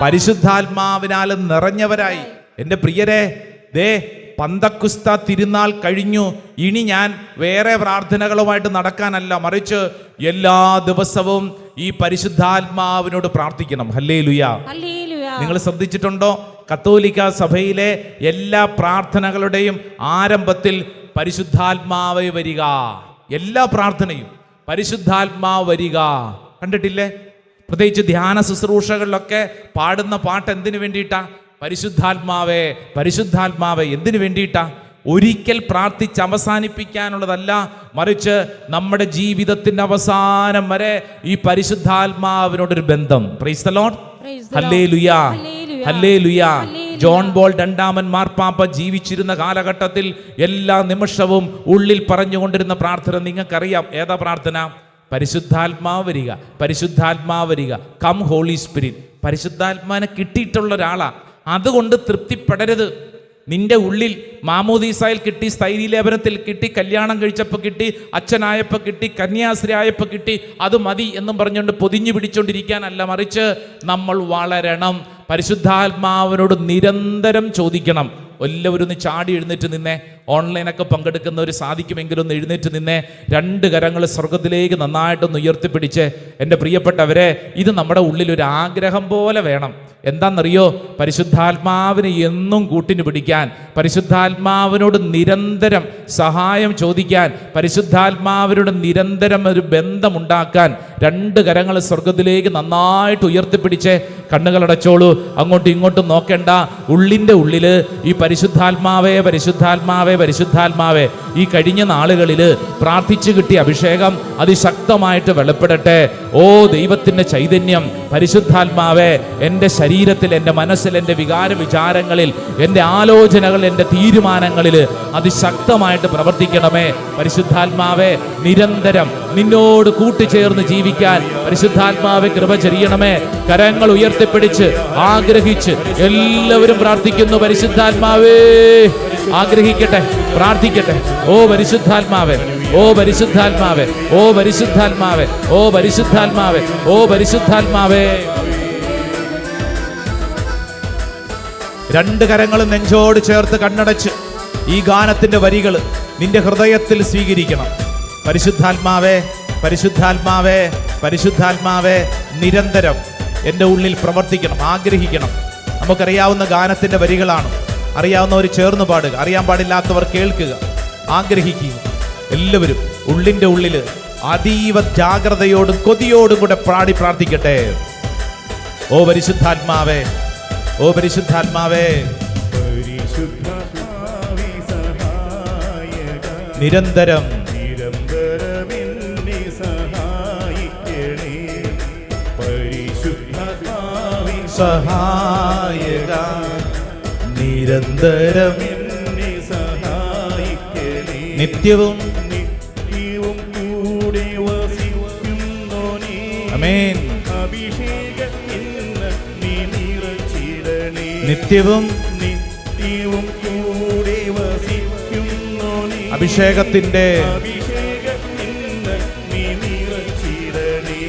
പരിശുദ്ധാത്മാവിനാലും നിറഞ്ഞവരായി. എൻ്റെ പ്രിയരെ, പന്തക്കുസ്ത തിരുനാൾ കഴിഞ്ഞു. ഇനി ഞാൻ വേറെ പ്രാർത്ഥനകളുമായിട്ട് നടക്കാനല്ല, മറിച്ച് എല്ലാ ദിവസവും ഈ പരിശുദ്ധാത്മാവിനോട് പ്രാർത്ഥിക്കണം. ഹല്ലേലൂയാ. നിങ്ങൾ ശ്രദ്ധിച്ചിട്ടുണ്ടോ? കത്തോലിക്ക സഭയിലെ എല്ലാ പ്രാർത്ഥനകളുടെയും ആരംഭത്തിൽ പരിശുദ്ധാത്മാവേ വരിക. എല്ലാ പ്രാർത്ഥനയും പരിശുദ്ധാത്മാവ് വരിക. കണ്ടിട്ടില്ലേ? പ്രത്യേകിച്ച് ധ്യാന ശുശ്രൂഷകളിലൊക്കെ പാടുന്ന പാട്ട് എന്തിനു വേണ്ടിയിട്ടാ? പരിശുദ്ധാത്മാവേ, പരിശുദ്ധാത്മാവേ. എന്തിനു വേണ്ടിയിട്ടാ? ഒരിക്കൽ പ്രാർത്ഥിച്ച് അവസാനിപ്പിക്കാനുള്ളതല്ല, മറിച്ച് നമ്മുടെ ജീവിതത്തിന്റെ അവസാനം വരെ ഈ പരിശുദ്ധാത്മാവിനോടൊരു ബന്ധം. Price the Lord. Hallelujah, hallelujah. John ball രണ്ടാമൻ മാർപ്പാപ്പ ജീവിച്ചിരുന്ന കാലഘട്ടത്തിൽ എല്ലാ നിമിഷവും ഉള്ളിൽ പറഞ്ഞുകൊണ്ടിരുന്ന പ്രാർത്ഥന നിങ്ങൾക്കറിയാം. ഏതാ പ്രാർത്ഥന? പരിശുദ്ധാത്മാവ് വരിക, പരിശുദ്ധാത്മാവ് വരിക, കം ഹോളി സ്പിരിറ്റ്. പരിശുദ്ധാത്മാവിനെ കിട്ടിയിട്ടുള്ള ഒരാളാ. അതുകൊണ്ട് തൃപ്തിപ്പെടരുത്. നിന്റെ ഉള്ളിൽ മാമോദീസായിൽ കിട്ടി, സ്ഥൈര്യലേപനത്തിൽ കിട്ടി, കല്യാണം കഴിച്ചപ്പോൾ കിട്ടി, അച്ഛനായപ്പോൾ കിട്ടി, കന്യാസ്ത്രീ ആയപ്പോൾ കിട്ടി, അത് മതി എന്നും പറഞ്ഞുകൊണ്ട് പൊതിഞ്ഞു പിടിച്ചുകൊണ്ടിരിക്കാനല്ല, മറിച്ച് നമ്മൾ വളരണം. പരിശുദ്ധാത്മാവിനോട് നിരന്തരം ചോദിക്കണം. എല്ലാവരും ഒന്ന് ചാടി എഴുന്നേറ്റ് നിന്നേ. ഓൺലൈനൊക്കെ പങ്കെടുക്കുന്നവർ സാധിക്കുമെങ്കിലും ഒന്ന് എഴുന്നേറ്റ് നിന്നേ. 2 കരങ്ങൾ സ്വർഗത്തിലേക്ക് നന്നായിട്ടൊന്ന് ഉയർത്തിപ്പിടിച്ച്. എൻ്റെ പ്രിയപ്പെട്ടവരെ, ഇത് നമ്മുടെ ഉള്ളിലൊരു ആഗ്രഹം പോലെ വേണം. എന്താണെന്നറിയോ? പരിശുദ്ധാത്മാവിനെ എന്നും കൂട്ടിന് പിടിക്കാൻ, പരിശുദ്ധാത്മാവിനോട് നിരന്തരം സഹായം ചോദിക്കാൻ, പരിശുദ്ധാത്മാവിനോട് നിരന്തരം ഒരു ബന്ധമുണ്ടാക്കാൻ 2 കരങ്ങൾ സ്വർഗത്തിലേക്ക് നന്നായിട്ട് ഉയർത്തിപ്പിടിച്ച് കണ്ണുകളടച്ചോളൂ. അങ്ങോട്ടും ഇങ്ങോട്ടും നോക്കേണ്ട. ഉള്ളിൻ്റെ ഉള്ളിൽ ഈ പരിശുദ്ധാത്മാവേ, പരിശുദ്ധാത്മാവേ, പരിശുദ്ധാത്മാവേ, ഈ കഴിഞ്ഞ നാളുകളിൽ പ്രാർത്ഥിച്ചു കിട്ടിയ അഭിഷേകം അതിശക്തമായിട്ട് വെളിപ്പെടട്ടെ. ഓ ദൈവത്തിൻ്റെ ചൈതന്യം, പരിശുദ്ധാത്മാവേ, എൻ്റെ ശരീരത്തിൽ, എൻ്റെ മനസ്സിൽ, എൻ്റെ വികാര വിചാരങ്ങളിൽ, എൻ്റെ ആലോചനകളിൽ, എൻ്റെ തീരുമാനങ്ങളിൽ അതിശക്തമായിട്ട് പ്രവർത്തിക്കണമേ. പരിശുദ്ധാത്മാവേ, നിരന്തരം നിന്നോട് കൂട്ടിച്ചേർന്ന് ജീവിക്കാൻ പരിശുദ്ധാത്മാവെ കൃപ ചെയ്യണമേ. കരങ്ങൾ ഉയർത്തിപ്പിടിച്ച് ആഗ്രഹിച്ച് എല്ലാവരും പ്രാർത്ഥിക്കുന്നു. പരിശുദ്ധാത്മാവേ, ആഗ്രഹിക്കട്ടെ, പ്രാർത്ഥിക്കട്ടെ. ഓ പരിശുദ്ധാത്മാവേ, ഓ പരിശുദ്ധാത്മാവേ, ഓ പരിശുദ്ധാത്മാവേ, ഓ പരിശുദ്ധാത്മാവേ, ഓ പരിശുദ്ധാത്മാവേ. 2 കരങ്ങളും നെഞ്ചോട് ചേർത്ത് കണ്ണടച്ച് ഈ ഗാനത്തിന്റെ വരികൾ നിന്റെ ഹൃദയത്തിൽ സ്വീകരിക്കണം. പരിശുദ്ധാത്മാവേ, പരിശുദ്ധാത്മാവേ, പരിശുദ്ധാത്മാവേ, നിരന്തരം എൻ്റെ ഉള്ളിൽ പ്രവർത്തിക്കണം, ആഗ്രഹിക്കണം. നമുക്കറിയാവുന്ന ഗാനത്തിന്റെ വരികളാണ്. അറിയാവുന്നവർ ചേർന്ന് പാടുക, അറിയാൻ പാടില്ലാത്തവർ കേൾക്കുക, ആഗ്രഹിക്കുക. എല്ലാവരും ഉള്ളിൻ്റെ ഉള്ളിൽ അതീവ ജാഗ്രതയോടും കൊതിയോടും കൂടെ പാടി പ്രാർത്ഥിക്കട്ടെ. ഓ പരിശുദ്ധാത്മാവേ, ഓ പരിശുദ്ധാത്മാവേ, നിരന്തരം സഹായക, നിരന്തരം നിത്യവും കൂടെ വസിക്കുന്നോനേ. ആമേൻ. നിത്യവും നിത്യവും കൂടെ വസിക്കുന്നു നീ. അഭിഷേകത്തിന്റെ അഭിഷേകത്തിന് നീ നിറച്ചിടണേ.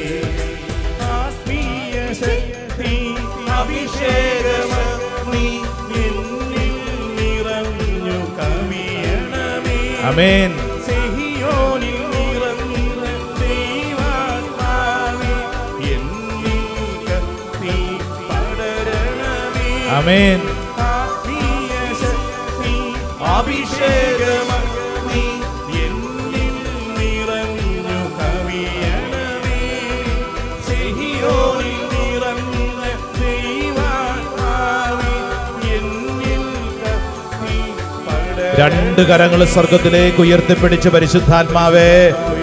ആത്മീയ ശക്തി അഭിഷേകമ നീ എന്നിൽ നിറഞ്ഞു കവിയണമേ. ആമേൻ. സിഹിയോനിൽ നിറഞ്ഞ ദൈവാത്മാവേ എന്നിൽ കത്തി പടരണമേ. ആമേൻ. ആത്മീയ ശക്തി അഭിഷേകമ നീ എന്നിൽ നിറഞ്ഞു കവിയണമേ. സിഹിയോനിൽ നിറഞ്ഞ ദൈവാത്മാവേ എന്നിൽ കത്തി പടരണമേ. രണ്ട് കരങ്ങൾ സ്വർഗത്തിലേക്ക് ഉയർത്തിപ്പിടിച്ച് പരിശുദ്ധാത്മാവേ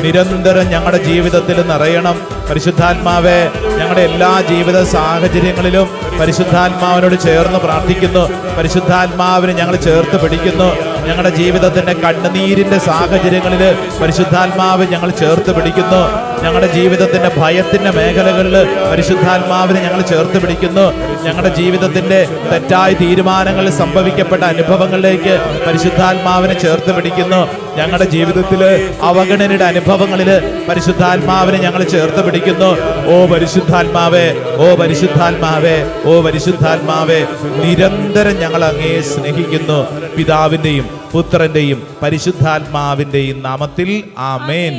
നിരന്തരം ഞങ്ങളുടെ ജീവിതത്തിൽ നിറയണം. പരിശുദ്ധാത്മാവേ ഞങ്ങളുടെ എല്ലാ ജീവിത സാഹചര്യങ്ങളിലും പരിശുദ്ധാത്മാവിനോട് ചേർന്ന് പ്രാർത്ഥിക്കുന്നു. പരിശുദ്ധാത്മാവിനെ ഞങ്ങൾ ചേർത്ത് പിടിക്കുന്നു. ഞങ്ങളുടെ ജീവിതത്തിന്റെ കണ്ണുനീരിന്റെ സാഹചര്യങ്ങളിൽ പരിശുദ്ധാത്മാവ് ഞങ്ങൾ ചേർത്ത് പിടിക്കുന്നു. ഞങ്ങളുടെ ജീവിതത്തിന്റെ ഭയത്തിന്റെ മേഖലകളിൽ പരിശുദ്ധാത്മാവിനെ ഞങ്ങൾ ചേർത്ത് പിടിക്കുന്നു. ഞങ്ങളുടെ ജീവിതത്തിന്റെ തെറ്റായ തീരുമാനങ്ങളിൽ സംഭവിക്കപ്പെട്ട അനുഭവങ്ങളിലേക്ക് പരിശുദ്ധാത്മാവിനെ ചേർത്ത് പിടിക്കുന്നു. ഞങ്ങളുടെ ജീവിതത്തിൽ അവഗണനയുടെ അനുഭവങ്ങളിൽ പരിശുദ്ധാത്മാവിനെ ഞങ്ങൾ ചേർത്ത് പിടിക്കുന്നു. ഓ പരിശുദ്ധാത്മാവേ, ഓ പരിശുദ്ധാത്മാവേ, ഓ പരിശുദ്ധാത്മാവേ, നിരന്തരം ഞങ്ങൾ അങ്ങയെ സ്നേഹിക്കുന്നു. പിതാവിന്റെയും പുത്രന്റെയും പരിശുദ്ധാത്മാവിന്റെയും നാമത്തിൽ ആമേൻ.